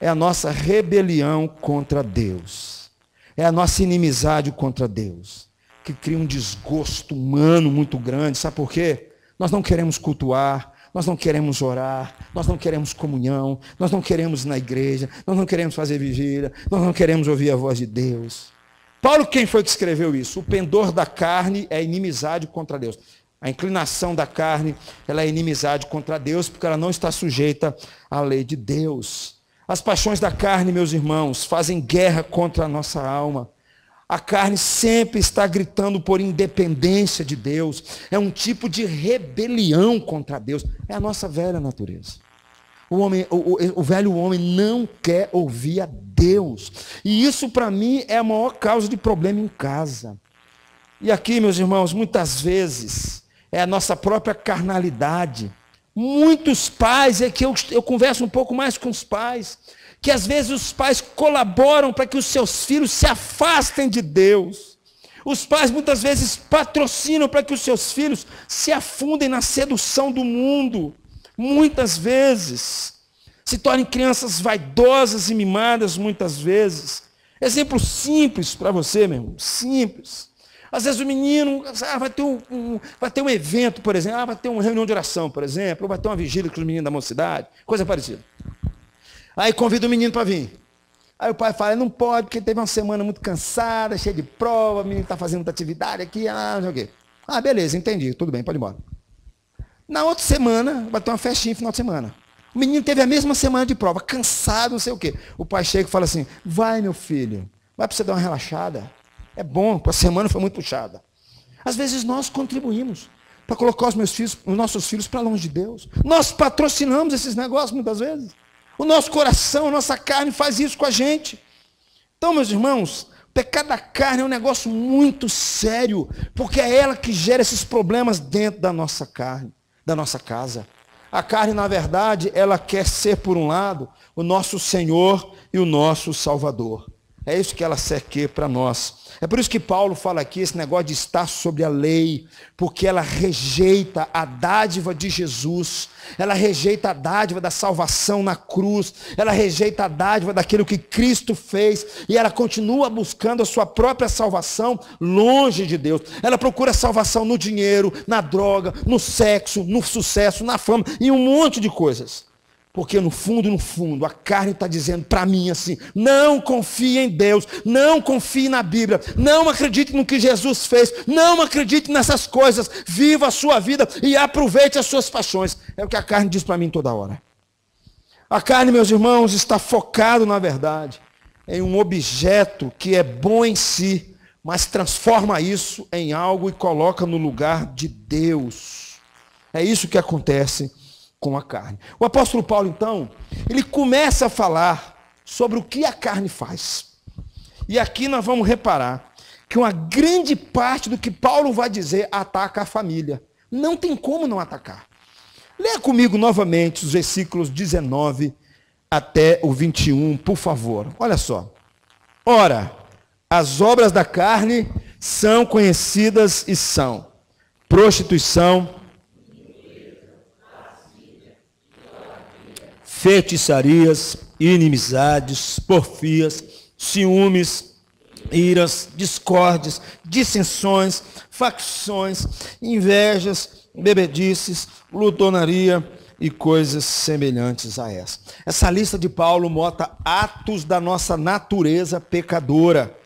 é a nossa rebelião contra Deus. É a nossa inimizade contra Deus, que cria um desgosto humano muito grande. Sabe por quê? Nós não queremos cultuar, nós não queremos orar, nós não queremos comunhão, nós não queremos ir na igreja, nós não queremos fazer vigília, nós não queremos ouvir a voz de Deus. Paulo, quem foi que escreveu isso? O pendor da carne é inimizade contra Deus. A inclinação da carne, ela é inimizade contra Deus, porque ela não está sujeita à lei de Deus. As paixões da carne, meus irmãos, fazem guerra contra a nossa alma. A carne sempre está gritando por independência de Deus. É um tipo de rebelião contra Deus. É a nossa velha natureza. O velho homem não quer ouvir a Deus. E isso, para mim, é a maior causa de problema em casa. E aqui, meus irmãos, muitas vezes, é a nossa própria carnalidade. Muitos pais, é que eu converso um pouco mais com os pais, que às vezes os pais colaboram para que os seus filhos se afastem de Deus. Os pais muitas vezes patrocinam para que os seus filhos se afundem na sedução do mundo. Muitas vezes se tornem crianças vaidosas e mimadas, muitas vezes. Exemplo simples para você, meu irmão, simples. Às vezes o menino vai ter um evento, por exemplo, vai ter uma reunião de oração, por exemplo, ou vai ter uma vigília com os meninos da mocidade, coisa parecida. Aí convida o menino para vir. Aí o pai fala, não pode, porque teve uma semana muito cansada, cheia de prova, o menino está fazendo muita atividade aqui, não sei o quê. Beleza, entendi, tudo bem, pode ir embora. Na outra semana, vai ter uma festinha no final de semana. O menino teve a mesma semana de prova, cansado, não sei o quê. O pai chega e fala assim, vai, meu filho, vai para você dar uma relaxada. É bom, a semana foi muito puxada. Às vezes nós contribuímos para colocar os nossos filhos para longe de Deus. Nós patrocinamos esses negócios muitas vezes. O nosso coração, a nossa carne faz isso com a gente. Então, meus irmãos, o pecado da carne é um negócio muito sério, porque é ela que gera esses problemas dentro da nossa carne, da nossa casa. A carne, na verdade, ela quer ser, por um lado, o nosso Senhor e o nosso Salvador. É isso que ela quer para nós. É por isso que Paulo fala aqui esse negócio de estar sobre a lei, porque ela rejeita a dádiva de Jesus, ela rejeita a dádiva da salvação na cruz, ela rejeita a dádiva daquilo que Cristo fez, e ela continua buscando a sua própria salvação longe de Deus. Ela procura salvação no dinheiro, na droga, no sexo, no sucesso, na fama, e um monte de coisas. Porque no fundo, a carne está dizendo para mim assim, não confie em Deus, não confie na Bíblia, não acredite no que Jesus fez, não acredite nessas coisas, viva a sua vida e aproveite as suas paixões. É o que a carne diz para mim toda hora. A carne, meus irmãos, está focado na verdade, em um objeto que é bom em si, mas transforma isso em algo e coloca no lugar de Deus. É isso que acontece com a carne. O apóstolo Paulo, então, ele começa a falar sobre o que a carne faz. E aqui nós vamos reparar que uma grande parte do que Paulo vai dizer ataca a família. Não tem como não atacar. Leia comigo novamente os versículos 19 até o 21, por favor. Olha só. Ora, as obras da carne são conhecidas e são prostituição, feitiçarias, inimizades, porfias, ciúmes, iras, discórdias, dissensões, facções, invejas, bebedices, glutonaria e coisas semelhantes a essa. Essa lista de Paulo mostra atos da nossa natureza pecadora.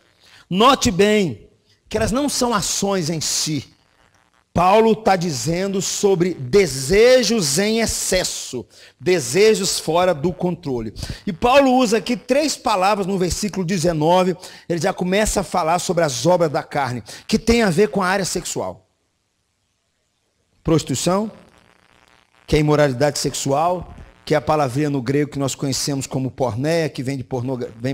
Note bem que elas não são ações em si. Paulo está dizendo sobre desejos em excesso, desejos fora do controle. E Paulo usa aqui 3 palavras no versículo 19, ele já começa a falar sobre as obras da carne, que tem a ver com a área sexual. Prostituição, que é imoralidade sexual, que é a palavrinha no grego que nós conhecemos como porneia, que vem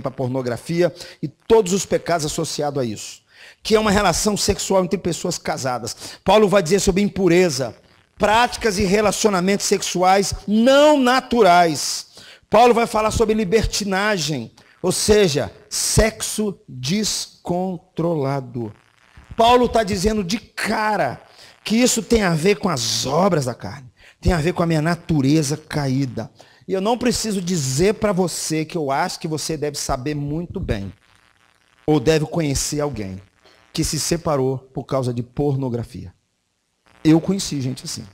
para pornografia, e todos os pecados associados a isso. Que é uma relação sexual entre pessoas casadas. Paulo vai dizer sobre impureza, práticas e relacionamentos sexuais não naturais. Paulo vai falar sobre libertinagem, ou seja, sexo descontrolado. Paulo está dizendo de cara que isso tem a ver com as obras da carne, tem a ver com a minha natureza caída. E eu não preciso dizer para você que eu acho que você deve saber muito bem, ou deve conhecer alguém que se separou por causa de pornografia. Eu conheci gente assim.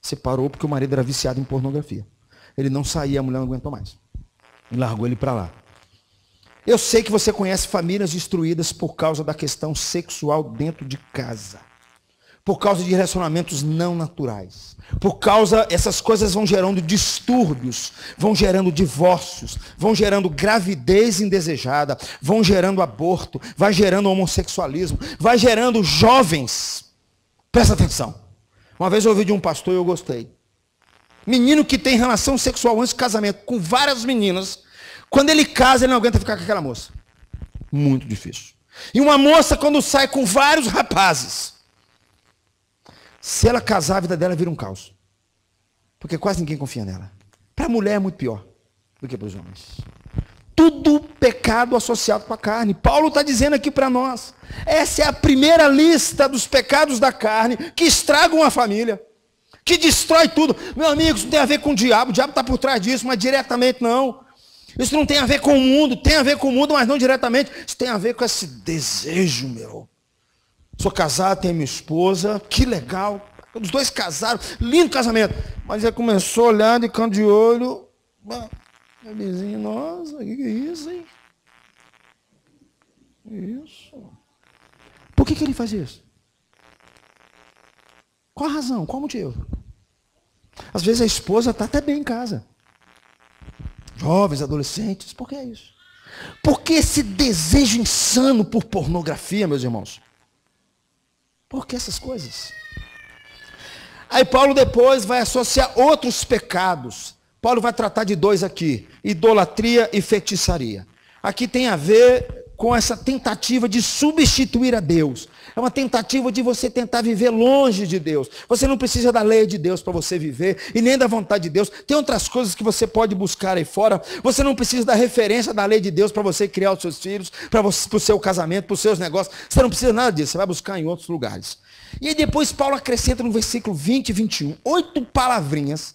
Separou porque o marido era viciado em pornografia. Ele não saía, a mulher não aguentou mais. E largou ele para lá. Eu sei que você conhece famílias destruídas por causa da questão sexual dentro de casa. Por causa de relacionamentos não naturais. Por causa, essas coisas vão gerando distúrbios, vão gerando divórcios, vão gerando gravidez indesejada, vão gerando aborto, vai gerando homossexualismo, vai gerando jovens. Presta atenção. Uma vez eu ouvi de um pastor e eu gostei. Menino que tem relação sexual antes do casamento com várias meninas, quando ele casa, ele não aguenta ficar com aquela moça. Muito difícil. E uma moça quando sai com vários rapazes, se ela casar, a vida dela vira um caos. Porque quase ninguém confia nela. Para a mulher é muito pior do que para os homens. Tudo pecado associado com a carne. Paulo está dizendo aqui para nós. Essa é a primeira lista dos pecados da carne que estragam a família. Que destrói tudo. Meu amigo, isso não tem a ver com o diabo está por trás disso, mas diretamente não. Isso não tem a ver com o mundo. Tem a ver com o mundo, mas não diretamente. Isso tem a ver com esse desejo, meu. Sou casado, tenho minha esposa, que legal. Os dois casaram, lindo casamento. Mas ele começou a olhar de canto de olho. Meu vizinho, nossa, que é isso, hein? Isso. Por que ele faz isso? Qual a razão? Qual o motivo? Às vezes a esposa está até bem em casa. Jovens, adolescentes, por que é isso? Porque esse desejo insano por pornografia, meus irmãos. Por que essas coisas? Aí Paulo depois vai associar outros pecados. Paulo vai tratar de 2 aqui: idolatria e feitiçaria. Aqui tem a ver com essa tentativa de substituir a Deus. É uma tentativa de você tentar viver longe de Deus. Você não precisa da lei de Deus para você viver, e nem da vontade de Deus. Tem outras coisas que você pode buscar aí fora. Você não precisa da referência da lei de Deus para você criar os seus filhos, para o seu casamento, para os seus negócios. Você não precisa nada disso, você vai buscar em outros lugares. E aí depois Paulo acrescenta no versículo 20 e 21, 8 palavrinhas,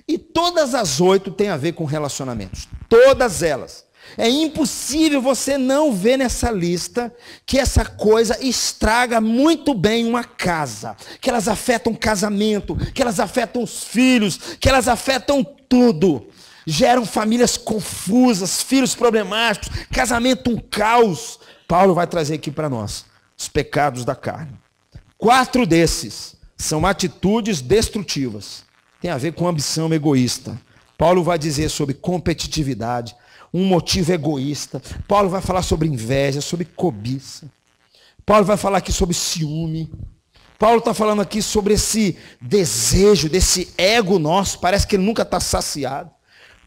e todas as 8 têm a ver com relacionamentos. Todas elas. É impossível você não ver nessa lista que essa coisa estraga muito bem uma casa, que elas afetam o casamento, que elas afetam os filhos, que elas afetam tudo. Geram famílias confusas, filhos problemáticos, casamento um caos. Paulo vai trazer aqui para nós os pecados da carne. 4 desses são atitudes destrutivas. Tem a ver com ambição egoísta. Paulo vai dizer sobre competitividade, um motivo egoísta. Paulo vai falar sobre inveja, sobre cobiça. Paulo vai falar aqui sobre ciúme. Paulo está falando aqui sobre esse desejo, desse ego nosso, parece que ele nunca está saciado.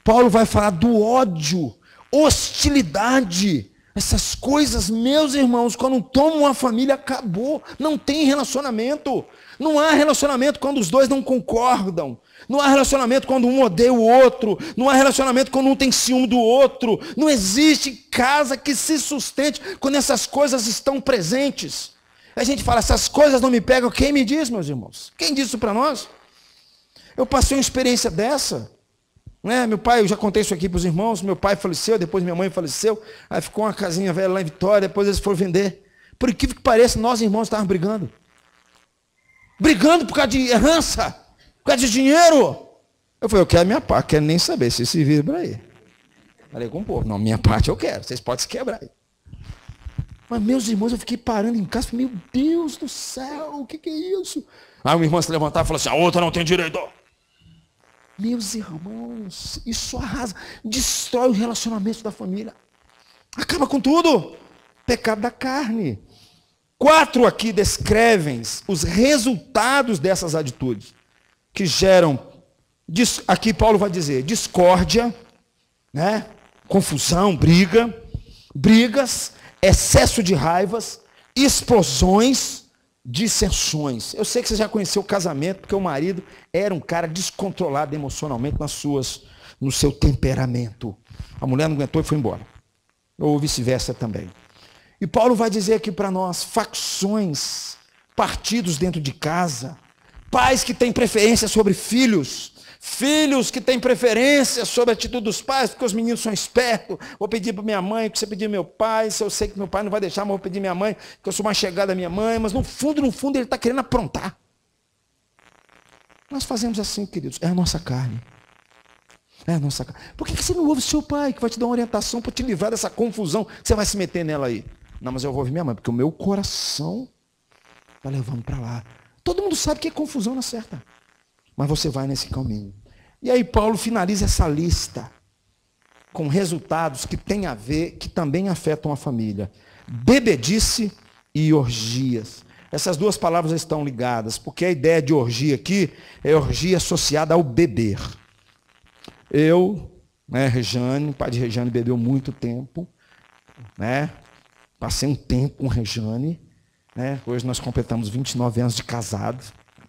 Paulo vai falar do ódio, hostilidade. Essas coisas, meus irmãos, quando tomam uma família, acabou. Não tem relacionamento. Não há relacionamento quando os dois não concordam. Não há relacionamento quando um odeia o outro. Não há relacionamento quando um tem ciúme do outro. Não existe casa que se sustente quando essas coisas estão presentes. A gente fala, essas coisas não me pegam. Quem me diz, meus irmãos? Quem disse isso para nós? Eu passei uma experiência dessa. Meu pai, eu já contei isso aqui para os irmãos, meu pai faleceu, depois minha mãe faleceu, aí ficou uma casinha velha lá em Vitória, depois eles foram vender. Por incrível que pareça, nós irmãos estávamos brigando. Brigando por causa de herança, por causa de dinheiro. Eu falei, eu quero a minha parte, quero nem saber, vocês se viram por aí. Falei com o povo, não, minha parte eu quero, vocês podem se quebrar aí. Mas meus irmãos, eu fiquei parando em casa, falei, meu Deus do céu, o que é isso? Aí uma irmã se levantava e falou assim, a outra não tem direito. Meus irmãos, isso arrasa, destrói o relacionamento da família. Acaba com tudo. Pecado da carne. 4 aqui descrevem os resultados dessas atitudes, que geram, aqui Paulo vai dizer, discórdia, confusão, brigas, excesso de raivas, explosões, dissensões. Eu sei que você já conheceu o casamento, porque o marido era um cara descontrolado emocionalmente no seu temperamento. A mulher não aguentou e foi embora. Ou vice-versa também. E Paulo vai dizer aqui para nós, facções, partidos dentro de casa, pais que têm preferência sobre filhos, filhos que têm preferência sobre a atitude dos pais, porque os meninos são espertos. Vou pedir para minha mãe, que você pedir meu pai, se eu sei que meu pai não vai deixar, mas vou pedir minha mãe, que eu sou mais chegada à minha mãe, mas no fundo, ele está querendo aprontar. Nós fazemos assim, queridos, é a nossa carne. É a nossa carne. Por que você não ouve o seu pai, que vai te dar uma orientação para te livrar dessa confusão, que você vai se meter nela aí? Não, mas eu vou ouvir minha mãe, porque o meu coração está levando para lá. Todo mundo sabe que é confusão na certa. Mas você vai nesse caminho. E aí Paulo finaliza essa lista com resultados que tem a ver, que também afetam a família. Bebedice e orgias. Essas duas palavras estão ligadas, porque a ideia de orgia aqui é orgia associada ao beber. Eu, Rejane, o pai de Rejane bebeu muito tempo, passei um tempo com Rejane, hoje nós completamos 29 anos de casado.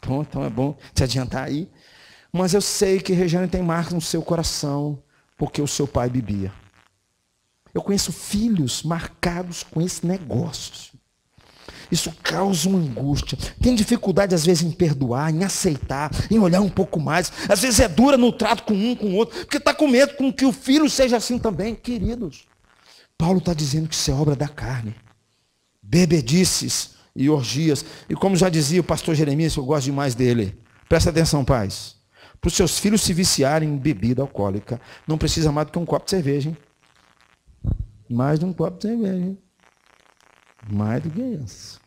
Bom, então é bom te adiantar aí. Mas eu sei que Rejane tem marcas no seu coração, porque o seu pai bebia. Eu conheço filhos marcados com esse negócio. Isso causa uma angústia. Tem dificuldade, às vezes, em perdoar, em aceitar, em olhar um pouco mais. Às vezes é dura no trato com um, com o outro, porque está com medo com que o filho seja assim também. Queridos, Paulo está dizendo que isso é obra da carne. Bebedices e orgias. E como já dizia o pastor Jeremias, eu gosto demais dele. Presta atenção, pais. Para os seus filhos se viciarem em bebida alcoólica, não precisa mais do que um copo de cerveja, hein? Mais de um copo de cerveja, hein? Mais do que isso.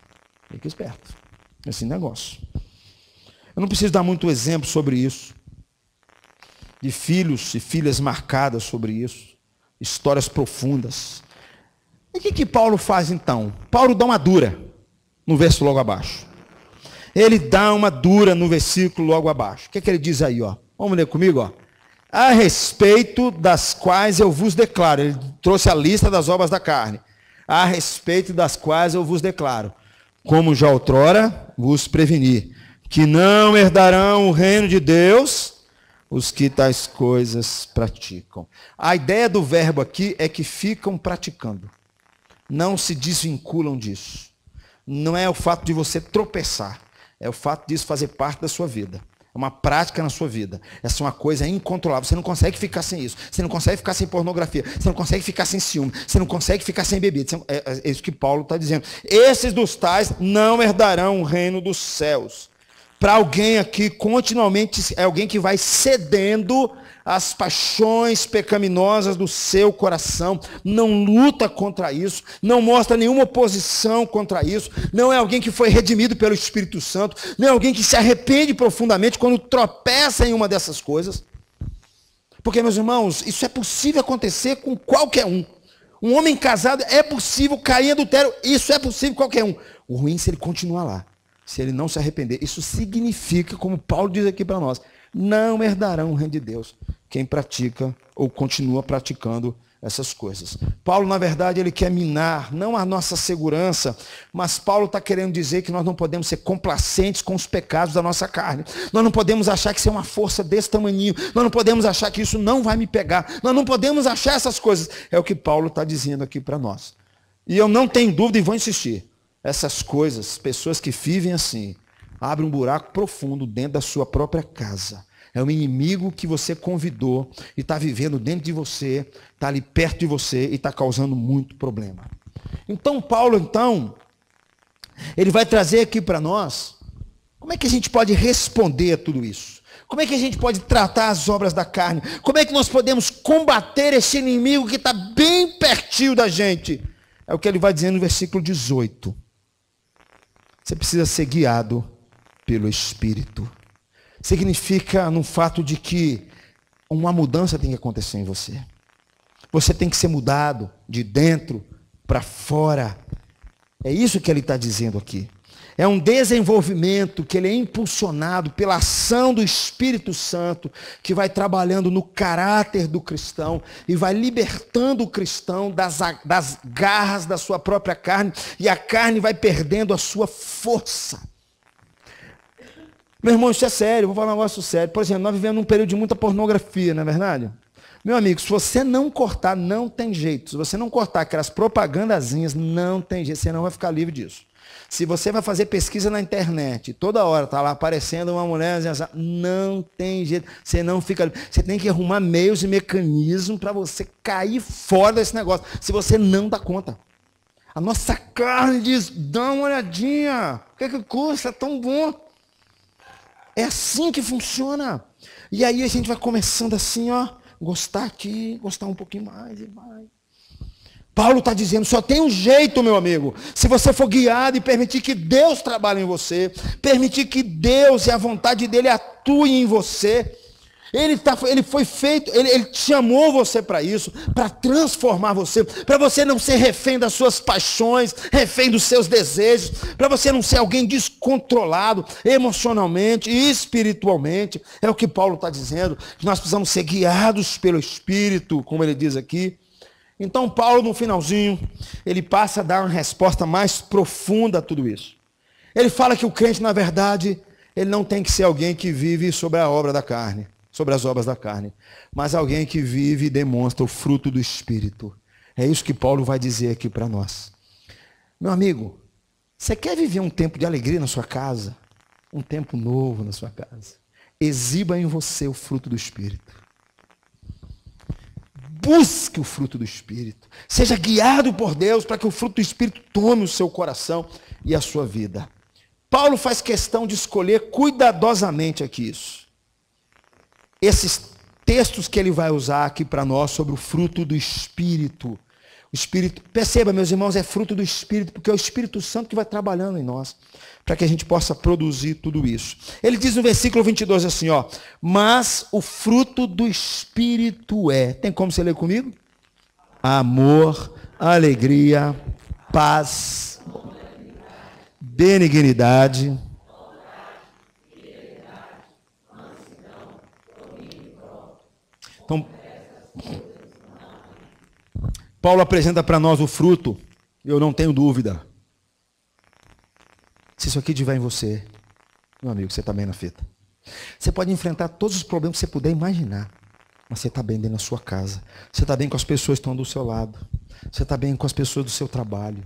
Fique esperto. Esse negócio. Eu não preciso dar muito exemplo sobre isso. De filhos e filhas marcadas sobre isso. Histórias profundas. E o que Paulo faz então? Paulo dá uma dura no verso logo abaixo. Ele dá uma dura no versículo logo abaixo. O que ele diz aí? Vamos ler comigo? A respeito das quais eu vos declaro. Ele trouxe a lista das obras da carne. A respeito das quais eu vos declaro. como já outrora vos preveni, que não herdarão o reino de Deus os que tais coisas praticam. A ideia do verbo aqui é que ficam praticando. Não se desvinculam disso. Não é o fato de você tropeçar. É o fato disso fazer parte da sua vida. É uma prática na sua vida. Essa é uma coisa incontrolável. Você não consegue ficar sem isso. Você não consegue ficar sem pornografia. Você não consegue ficar sem ciúme. Você não consegue ficar sem bebida. É isso que Paulo está dizendo. Esses dos tais não herdarão o reino dos céus. Para alguém aqui, continuamente, é alguém que vai cedendo às paixões pecaminosas do seu coração, não luta contra isso, não mostra nenhuma oposição contra isso, não é alguém que foi redimido pelo Espírito Santo, não é alguém que se arrepende profundamente quando tropeça em uma dessas coisas. Porque, meus irmãos, isso é possível acontecer com qualquer um. Um homem casado é possível cair em adultério, isso é possível com qualquer um. O ruim é se ele continuar lá. Se ele não se arrepender, isso significa, como Paulo diz aqui para nós, não herdarão o reino de Deus quem pratica ou continua praticando essas coisas. Paulo, na verdade, ele quer minar, não a nossa segurança, mas Paulo está querendo dizer que nós não podemos ser complacentes com os pecados da nossa carne. Nós não podemos achar que isso é uma força desse tamanho. Nós não podemos achar que isso não vai me pegar. Nós não podemos achar essas coisas. É o que Paulo está dizendo aqui para nós. E eu não tenho dúvida e vou insistir. Essas coisas, pessoas que vivem assim, abrem um buraco profundo dentro da sua própria casa. É um inimigo que você convidou e está vivendo dentro de você, está ali perto de você e está causando muito problema. Então, Paulo, ele vai trazer aqui para nós, como é que a gente pode responder a tudo isso? Como é que a gente pode tratar as obras da carne? Como é que nós podemos combater esse inimigo que está bem pertinho da gente? É o que ele vai dizer no versículo 18. Você precisa ser guiado pelo Espírito. Significa no fato de que uma mudança tem que acontecer em você. Você tem que ser mudado de dentro para fora. É isso que ele está dizendo aqui. É um desenvolvimento que ele é impulsionado pela ação do Espírito Santo, que vai trabalhando no caráter do cristão e vai libertando o cristão das garras da sua própria carne, e a carne vai perdendo a sua força. Meu irmão, isso é sério, vou falar um negócio sério. Por exemplo, nós vivemos num período de muita pornografia, não é verdade? Meu amigo, se você não cortar, não tem jeito. Se você não cortar aquelas propagandazinhas, não tem jeito, você não vai ficar livre disso. Se você vai fazer pesquisa na internet, toda hora está lá aparecendo uma mulher, não tem jeito, você não fica. Você tem que arrumar meios e mecanismos para você cair fora desse negócio, se você não dá conta. A nossa carne diz, dá uma olhadinha, o que custa? É tão bom. É assim que funciona. E aí a gente vai começando assim, ó, gostar aqui, gostar um pouquinho mais e vai. Paulo está dizendo, só tem um jeito, meu amigo. Se você for guiado e permitir que Deus trabalhe em você, permitir que Deus e a vontade dele atuem em você. Ele foi feito, ele chamou você para isso, para transformar você, para você não ser refém das suas paixões, refém dos seus desejos, para você não ser alguém descontrolado emocionalmente e espiritualmente. É o que Paulo está dizendo, que nós precisamos ser guiados pelo Espírito, como ele diz aqui. Então, Paulo, no finalzinho, ele passa a dar uma resposta mais profunda a tudo isso. Ele fala que o crente, na verdade, ele não tem que ser alguém que vive sobre a obra da carne, sobre as obras da carne, mas alguém que vive e demonstra o fruto do Espírito. É isso que Paulo vai dizer aqui para nós. Meu amigo, você quer viver um tempo de alegria na sua casa? Um tempo novo na sua casa? Exiba em você o fruto do Espírito. Busque o fruto do Espírito. Seja guiado por Deus para que o fruto do Espírito tome o seu coração e a sua vida. Paulo faz questão de escolher cuidadosamente aqui isso. Esses textos que ele vai usar aqui para nós sobre o fruto do Espírito. O Espírito, perceba, meus irmãos, é fruto do Espírito, porque é o Espírito Santo que vai trabalhando em nós, para que a gente possa produzir tudo isso. Ele diz no versículo 22 assim, ó, mas o fruto do Espírito é, tem como você ler comigo? Amor, alegria, paz, benignidade. Então, Paulo apresenta para nós o fruto, eu não tenho dúvida. Se isso aqui tiver em você, meu amigo, você está bem na fita. Você pode enfrentar todos os problemas que você puder imaginar, mas você está bem dentro da sua casa. Você está bem com as pessoas que estão do seu lado. Você está bem com as pessoas do seu trabalho.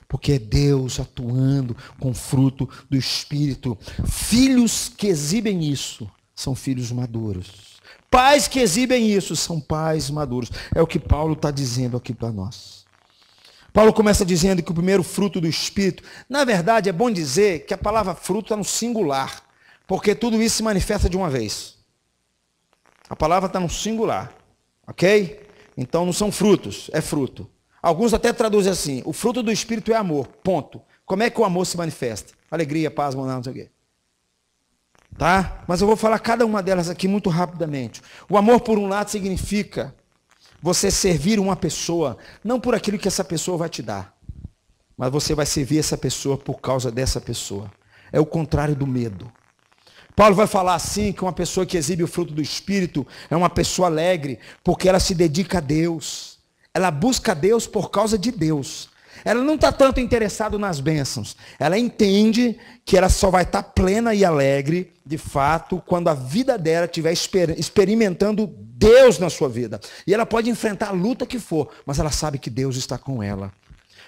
Porque é Deus atuando com fruto do Espírito. Filhos que exibem isso são filhos maduros. Pais que exibem isso são pais maduros. É o que Paulo está dizendo aqui para nós. Paulo começa dizendo que o primeiro fruto do Espírito, na verdade é bom dizer que a palavra fruto está no singular, porque tudo isso se manifesta de uma vez. A palavra está no singular, ok? Então não são frutos, é fruto. Alguns até traduzem assim, o fruto do Espírito é amor, ponto. Como é que o amor se manifesta? Alegria, paz, bondade, não sei o quê. Tá? Mas eu vou falar cada uma delas aqui muito rapidamente. O amor, por um lado, significa você servir uma pessoa, não por aquilo que essa pessoa vai te dar, mas você vai servir essa pessoa por causa dessa pessoa. É o contrário do medo. Paulo vai falar assim, que uma pessoa que exibe o fruto do Espírito é uma pessoa alegre, porque ela se dedica a Deus. Ela busca Deus por causa de Deus. Ela não está tanto interessada nas bênçãos. Ela entende que ela só vai estar plena e alegre, de fato, quando a vida dela estiver experimentando Deus na sua vida. E ela pode enfrentar a luta que for, mas ela sabe que Deus está com ela.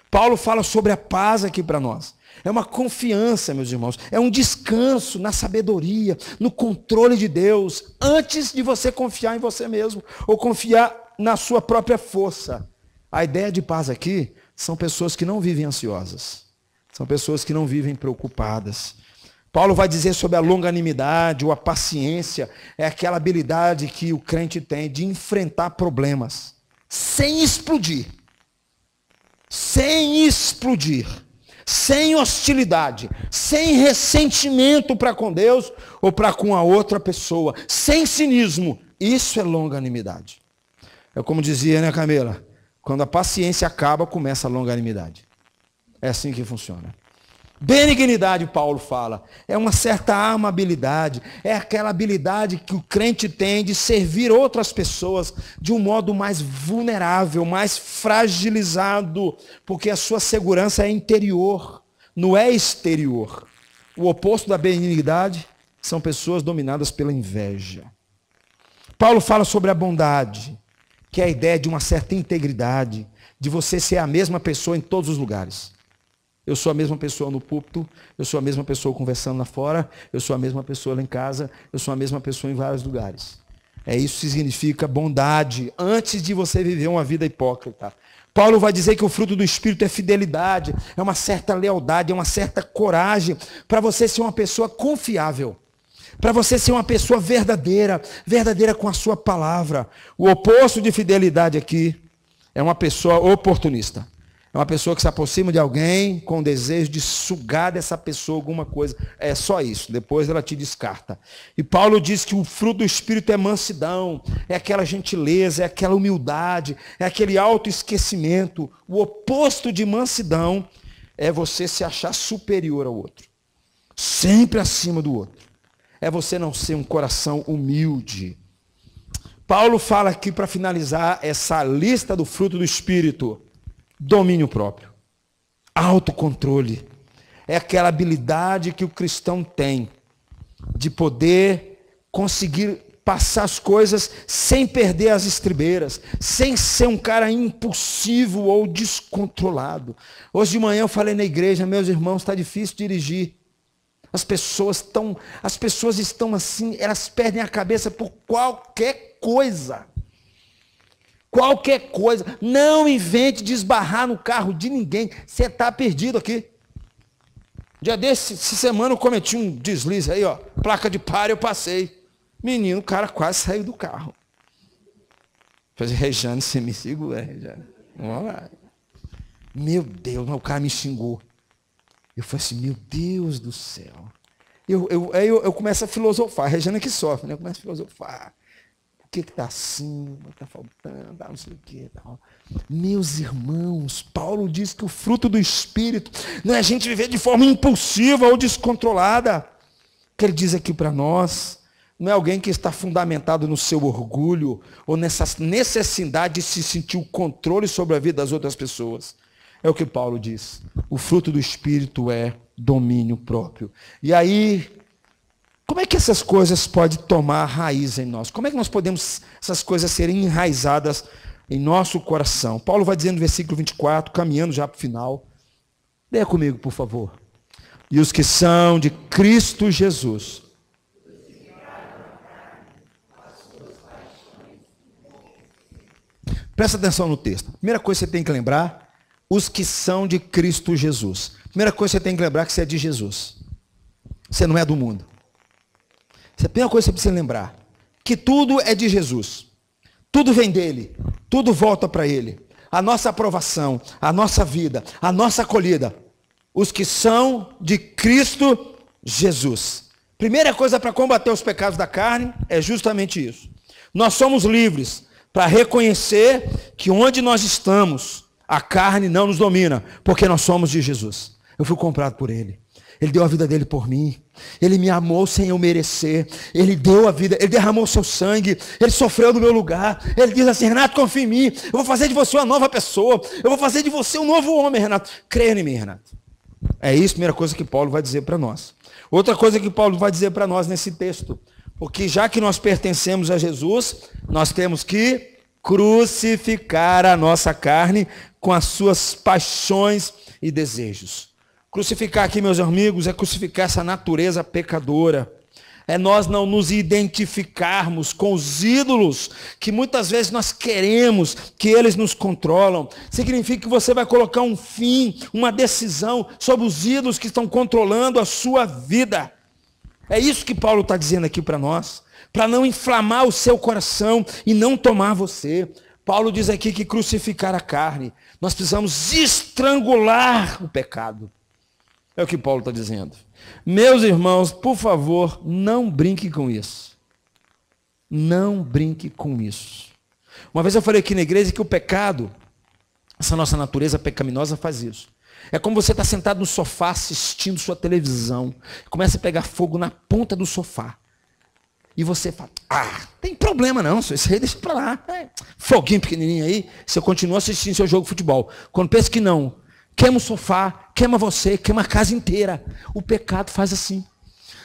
Paulo fala sobre a paz aqui para nós. É uma confiança, meus irmãos. É um descanso na sabedoria, no controle de Deus, antes de você confiar em você mesmo, ou confiar na sua própria força. A ideia de paz aqui são pessoas que não vivem ansiosas. São pessoas que não vivem preocupadas. Paulo vai dizer sobre a longanimidade ou a paciência. É aquela habilidade que o crente tem de enfrentar problemas sem explodir. Sem explodir. Sem hostilidade. Sem ressentimento para com Deus ou para com a outra pessoa. Sem cinismo. Isso é longanimidade. É como dizia, né, Camila? Quando a paciência acaba, começa a longanimidade. É assim que funciona. Benignidade, Paulo fala, é uma certa amabilidade, é aquela habilidade que o crente tem de servir outras pessoas de um modo mais vulnerável, mais fragilizado, porque a sua segurança é interior, não é exterior. O oposto da benignidade são pessoas dominadas pela inveja. Paulo fala sobre a bondade, que é a ideia de uma certa integridade, de você ser a mesma pessoa em todos os lugares. Eu sou a mesma pessoa no púlpito, eu sou a mesma pessoa conversando lá fora, eu sou a mesma pessoa lá em casa, eu sou a mesma pessoa em vários lugares. É isso que significa bondade, antes de você viver uma vida hipócrita. Paulo vai dizer que o fruto do Espírito é fidelidade, é uma certa lealdade, é uma certa coragem, para você ser uma pessoa confiável. Para você ser uma pessoa verdadeira, verdadeira com a sua palavra. O oposto de fidelidade aqui é uma pessoa oportunista. É uma pessoa que se aproxima de alguém com o desejo de sugar dessa pessoa alguma coisa. É só isso, depois ela te descarta. E Paulo diz que o fruto do Espírito é mansidão, é aquela gentileza, é aquela humildade, é aquele autoesquecimento. O oposto de mansidão é você se achar superior ao outro. Sempre acima do outro. É você não ser um coração humilde. Paulo fala aqui para finalizar essa lista do fruto do Espírito. Domínio próprio. Autocontrole. É aquela habilidade que o cristão tem de poder conseguir passar as coisas sem perder as estribeiras, sem ser um cara impulsivo ou descontrolado. Hoje de manhã eu falei na igreja, meus irmãos, está difícil dirigir. As pessoas estão assim, elas perdem a cabeça por qualquer coisa. Qualquer coisa. Não invente de esbarrar no carro de ninguém. Você está perdido aqui. Dia essa semana eu cometi um deslize aí, ó. Placa de pare, eu passei. Menino, o cara quase saiu do carro. Falei, Rejane, você me segura, Rejane. Vamos lá. Meu Deus, o cara me xingou. Eu falei assim, meu Deus do céu. Aí eu começo a filosofar. A Rejane que sofre, né? Eu começo a filosofar. O que está assim? O que está faltando? Não sei o que. Meus irmãos, Paulo diz que o fruto do Espírito não é a gente viver de forma impulsiva ou descontrolada. O que ele diz aqui para nós não é alguém que está fundamentado no seu orgulho ou nessa necessidade de se sentir o controle sobre a vida das outras pessoas. É o que Paulo diz. O fruto do Espírito é domínio próprio. E aí, como é que essas coisas podem tomar raiz em nós? Como é que nós podemos, essas coisas serem enraizadas em nosso coração? Paulo vai dizendo no versículo 24, caminhando já para o final. Leia comigo, por favor. E os que são de Cristo Jesus. Presta atenção no texto. Primeira coisa que você tem que lembrar, os que são de Cristo Jesus. Primeira coisa que você tem que lembrar é que você é de Jesus. Você não é do mundo. Essa é a primeira coisa que você precisa lembrar. Que tudo é de Jesus. Tudo vem dele. Tudo volta para ele. A nossa aprovação, a nossa vida, a nossa acolhida. Os que são de Cristo Jesus. Primeira coisa para combater os pecados da carne é justamente isso. Nós somos livres para reconhecer que onde nós estamos, a carne não nos domina, porque nós somos de Jesus. Eu fui comprado por ele. Ele deu a vida dele por mim. Ele me amou sem eu merecer. Ele deu a vida, ele derramou o seu sangue. Ele sofreu no meu lugar. Ele diz assim: Renato, confia em mim. Eu vou fazer de você uma nova pessoa. Eu vou fazer de você um novo homem, Renato. Creia em mim, Renato. É isso a primeira coisa que Paulo vai dizer para nós. Outra coisa que Paulo vai dizer para nós nesse texto. Porque já que nós pertencemos a Jesus, nós temos que crucificar a nossa carne com as suas paixões e desejos. Crucificar aqui, meus amigos, é crucificar essa natureza pecadora. É nós não nos identificarmos com os ídolos que muitas vezes nós queremos que eles nos controlam. Significa que você vai colocar um fim, uma decisão sobre os ídolos que estão controlando a sua vida. É isso que Paulo está dizendo aqui para nós. Para não inflamar o seu coração e não tomar você. Paulo diz aqui que crucificar a carne. Nós precisamos estrangular o pecado. É o que Paulo está dizendo. Meus irmãos, por favor, não brinque com isso. Não brinque com isso. Uma vez eu falei aqui na igreja que o pecado, essa nossa natureza pecaminosa faz isso. É como você está sentado no sofá assistindo sua televisão. Começa a pegar fogo na ponta do sofá. E você fala: tem problema não, isso aí deixa para lá. Foguinho pequenininho aí, você continua assistindo seu jogo de futebol. Quando pensa que não, queima o sofá, queima você, queima a casa inteira. O pecado faz assim.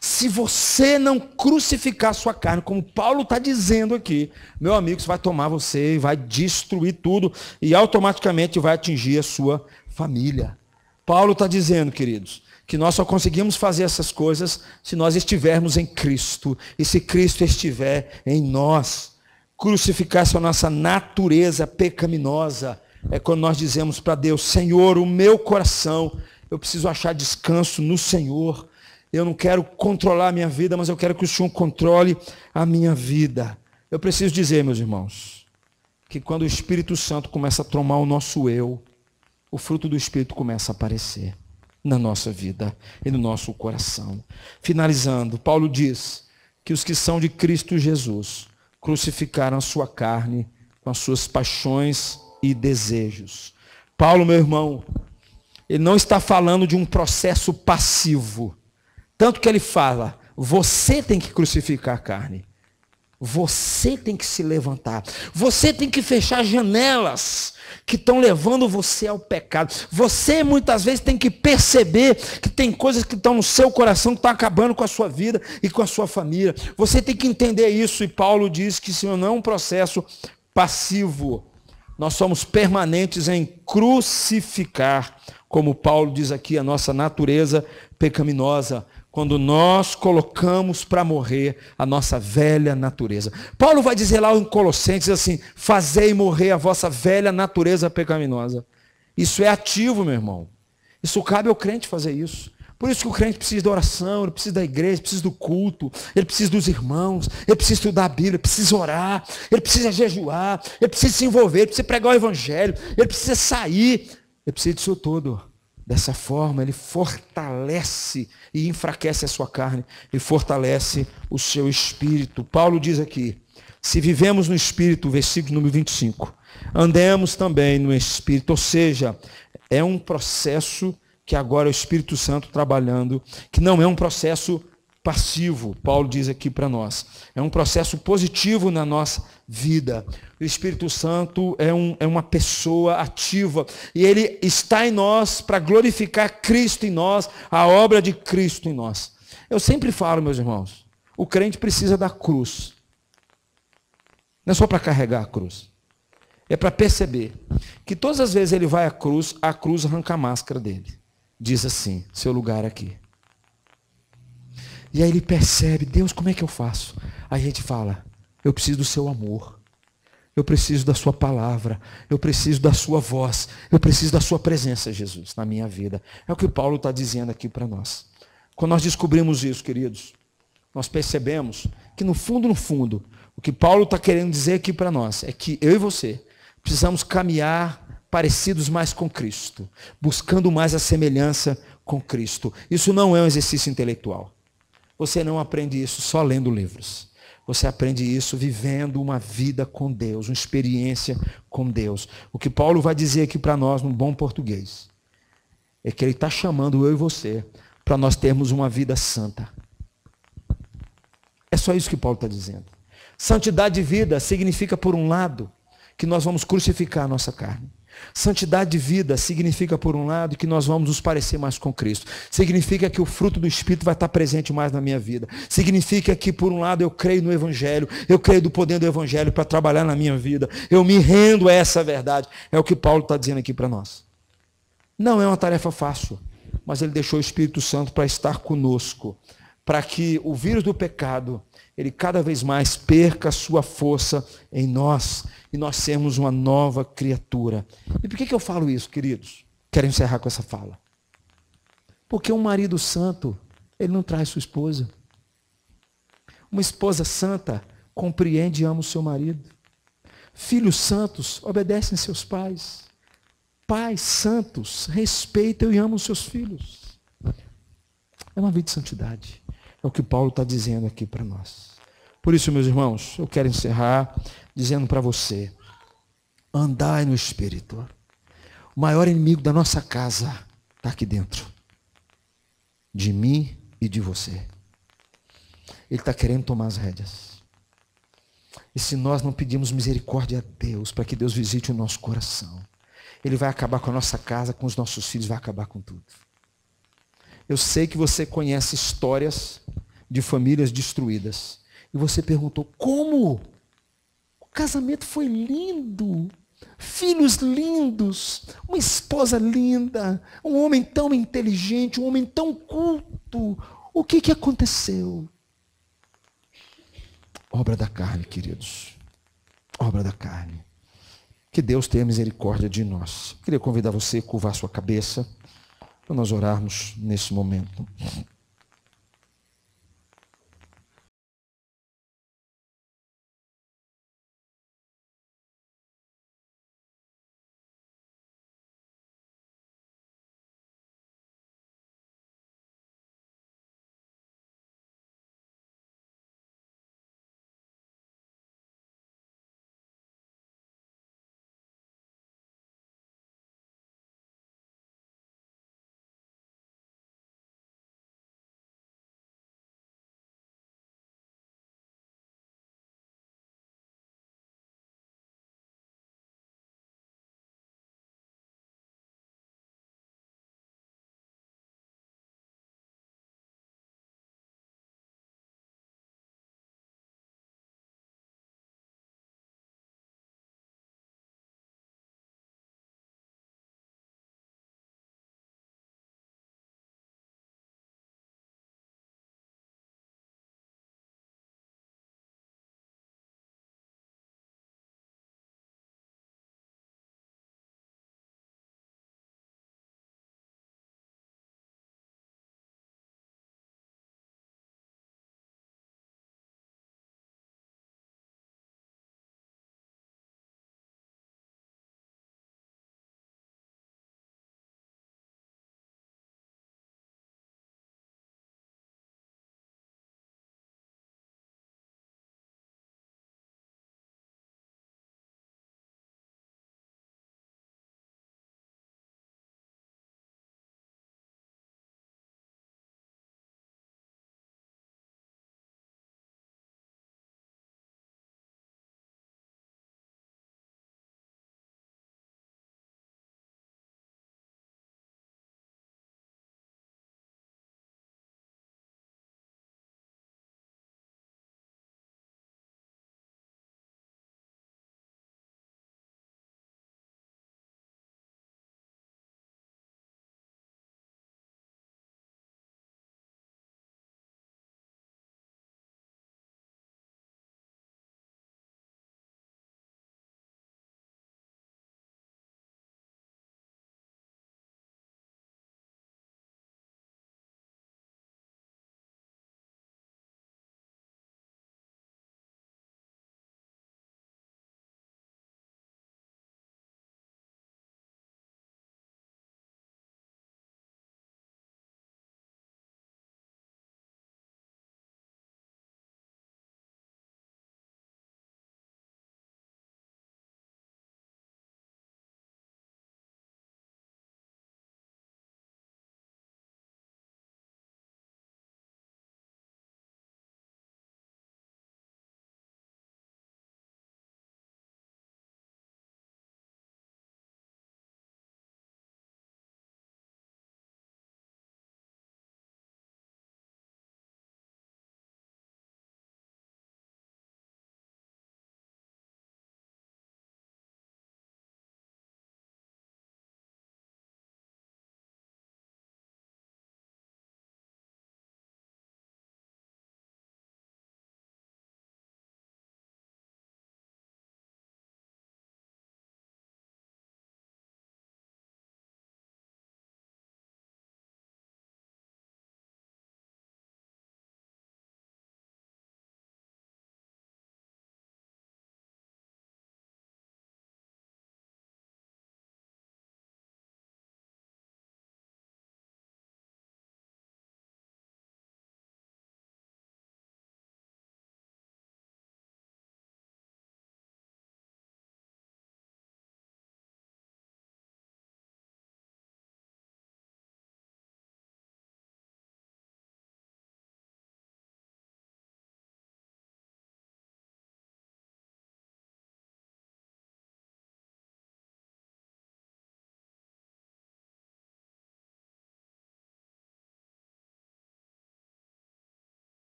Se você não crucificar a sua carne, como Paulo está dizendo aqui, meu amigo, isso vai tomar você, vai destruir tudo e automaticamente vai atingir a sua família. Paulo está dizendo, queridos, que nós só conseguimos fazer essas coisas se nós estivermos em Cristo e se Cristo estiver em nós. Crucificar essa nossa natureza pecaminosa é quando nós dizemos para Deus: Senhor, o meu coração, eu preciso achar descanso no Senhor. Eu não quero controlar a minha vida, mas eu quero que o Senhor controle a minha vida. Eu preciso dizer, meus irmãos, que quando o Espírito Santo começa a tomar o nosso eu, o fruto do Espírito começa a aparecer na nossa vida e no nosso coração. Finalizando, Paulo diz que os que são de Cristo Jesus crucificaram a sua carne com as suas paixões e desejos. Paulo, meu irmão, ele não está falando de um processo passivo. Tanto que ele fala: você tem que crucificar a carne. Você tem que se levantar. Você tem que fechar janelas que estão levando você ao pecado. Você muitas vezes tem que perceber que tem coisas que estão no seu coração que estão acabando com a sua vida e com a sua família. Você tem que entender isso. E Paulo diz que isso não é um processo passivo. Nós somos permanentes em crucificar, como Paulo diz aqui, a nossa natureza pecaminosa, quando nós colocamos para morrer a nossa velha natureza. Paulo vai dizer lá em Colossenses assim: fazei morrer a vossa velha natureza pecaminosa. Isso é ativo, meu irmão. Isso cabe ao crente fazer isso. Por isso que o crente precisa da oração, ele precisa da igreja, ele precisa do culto, ele precisa dos irmãos, ele precisa estudar a Bíblia, ele precisa orar, ele precisa jejuar, ele precisa se envolver, ele precisa pregar o evangelho, ele precisa sair, ele precisa disso tudo. Dessa forma, ele fortalece e enfraquece a sua carne e fortalece o seu espírito. Paulo diz aqui: se vivemos no espírito, versículo número 25, andemos também no espírito. Ou seja, é um processo que agora é o Espírito Santo trabalhando, que não é um processo passivo, Paulo diz aqui para nós. É um processo positivo na nossa vida. O Espírito Santo é uma pessoa ativa e ele está em nós para glorificar Cristo em nós, a obra de Cristo em nós. Eu sempre falo, meus irmãos, o crente precisa da cruz. Não é só para carregar a cruz. É para perceber que todas as vezes ele vai à cruz arranca a máscara dele. Diz assim, seu lugar aqui. E aí ele percebe, Deus, como é que eu faço? Aí a gente fala, eu preciso do seu amor. Eu preciso da sua palavra. Eu preciso da sua voz. Eu preciso da sua presença, Jesus, na minha vida. É o que Paulo está dizendo aqui para nós. Quando nós descobrimos isso, queridos, nós percebemos que no fundo, o que Paulo está querendo dizer aqui para nós é que eu e você precisamos caminhar parecidos mais com Cristo, buscando mais a semelhança com Cristo. Isso não é um exercício intelectual. Você não aprende isso só lendo livros. Você aprende isso vivendo uma vida com Deus, uma experiência com Deus. O que Paulo vai dizer aqui para nós, no bom português, é que ele está chamando eu e você para nós termos uma vida santa. É só isso que Paulo está dizendo. Santidade de vida significa, por um lado, que nós vamos crucificar a nossa carne. Santidade de vida significa, por um lado, que nós vamos nos parecer mais com Cristo. Significa que o fruto do Espírito vai estar presente mais na minha vida. Significa que, por um lado, eu creio no Evangelho, eu creio do poder do Evangelho para trabalhar na minha vida. Eu me rendo a essa verdade. É o que Paulo está dizendo aqui para nós. Não é uma tarefa fácil, mas ele deixou o Espírito Santo para estar conosco, para que o vírus do pecado, ele cada vez mais perca a sua força em nós e nós sermos uma nova criatura. E por que eu falo isso, queridos? Quero encerrar com essa fala. Porque um marido santo, ele não trai sua esposa. Uma esposa santa compreende e ama o seu marido. Filhos santos obedecem seus pais. Pais santos respeitam e amam seus filhos. É uma vida de santidade. É o que Paulo está dizendo aqui para nós. Por isso, meus irmãos, eu quero encerrar dizendo para você, andai no Espírito. O maior inimigo da nossa casa está aqui dentro. De mim e de você. Ele está querendo tomar as rédeas. E se nós não pedimos misericórdia a Deus, para que Deus visite o nosso coração, Ele vai acabar com a nossa casa, com os nossos filhos, vai acabar com tudo. Eu sei que você conhece histórias de famílias destruídas. E você perguntou, como? O casamento foi lindo. Filhos lindos. Uma esposa linda. Um homem tão inteligente. Um homem tão culto. O que aconteceu? Obra da carne, queridos. Obra da carne. Que Deus tenha misericórdia de nós. Queria convidar você a curvar sua cabeça para nós orarmos nesse momento.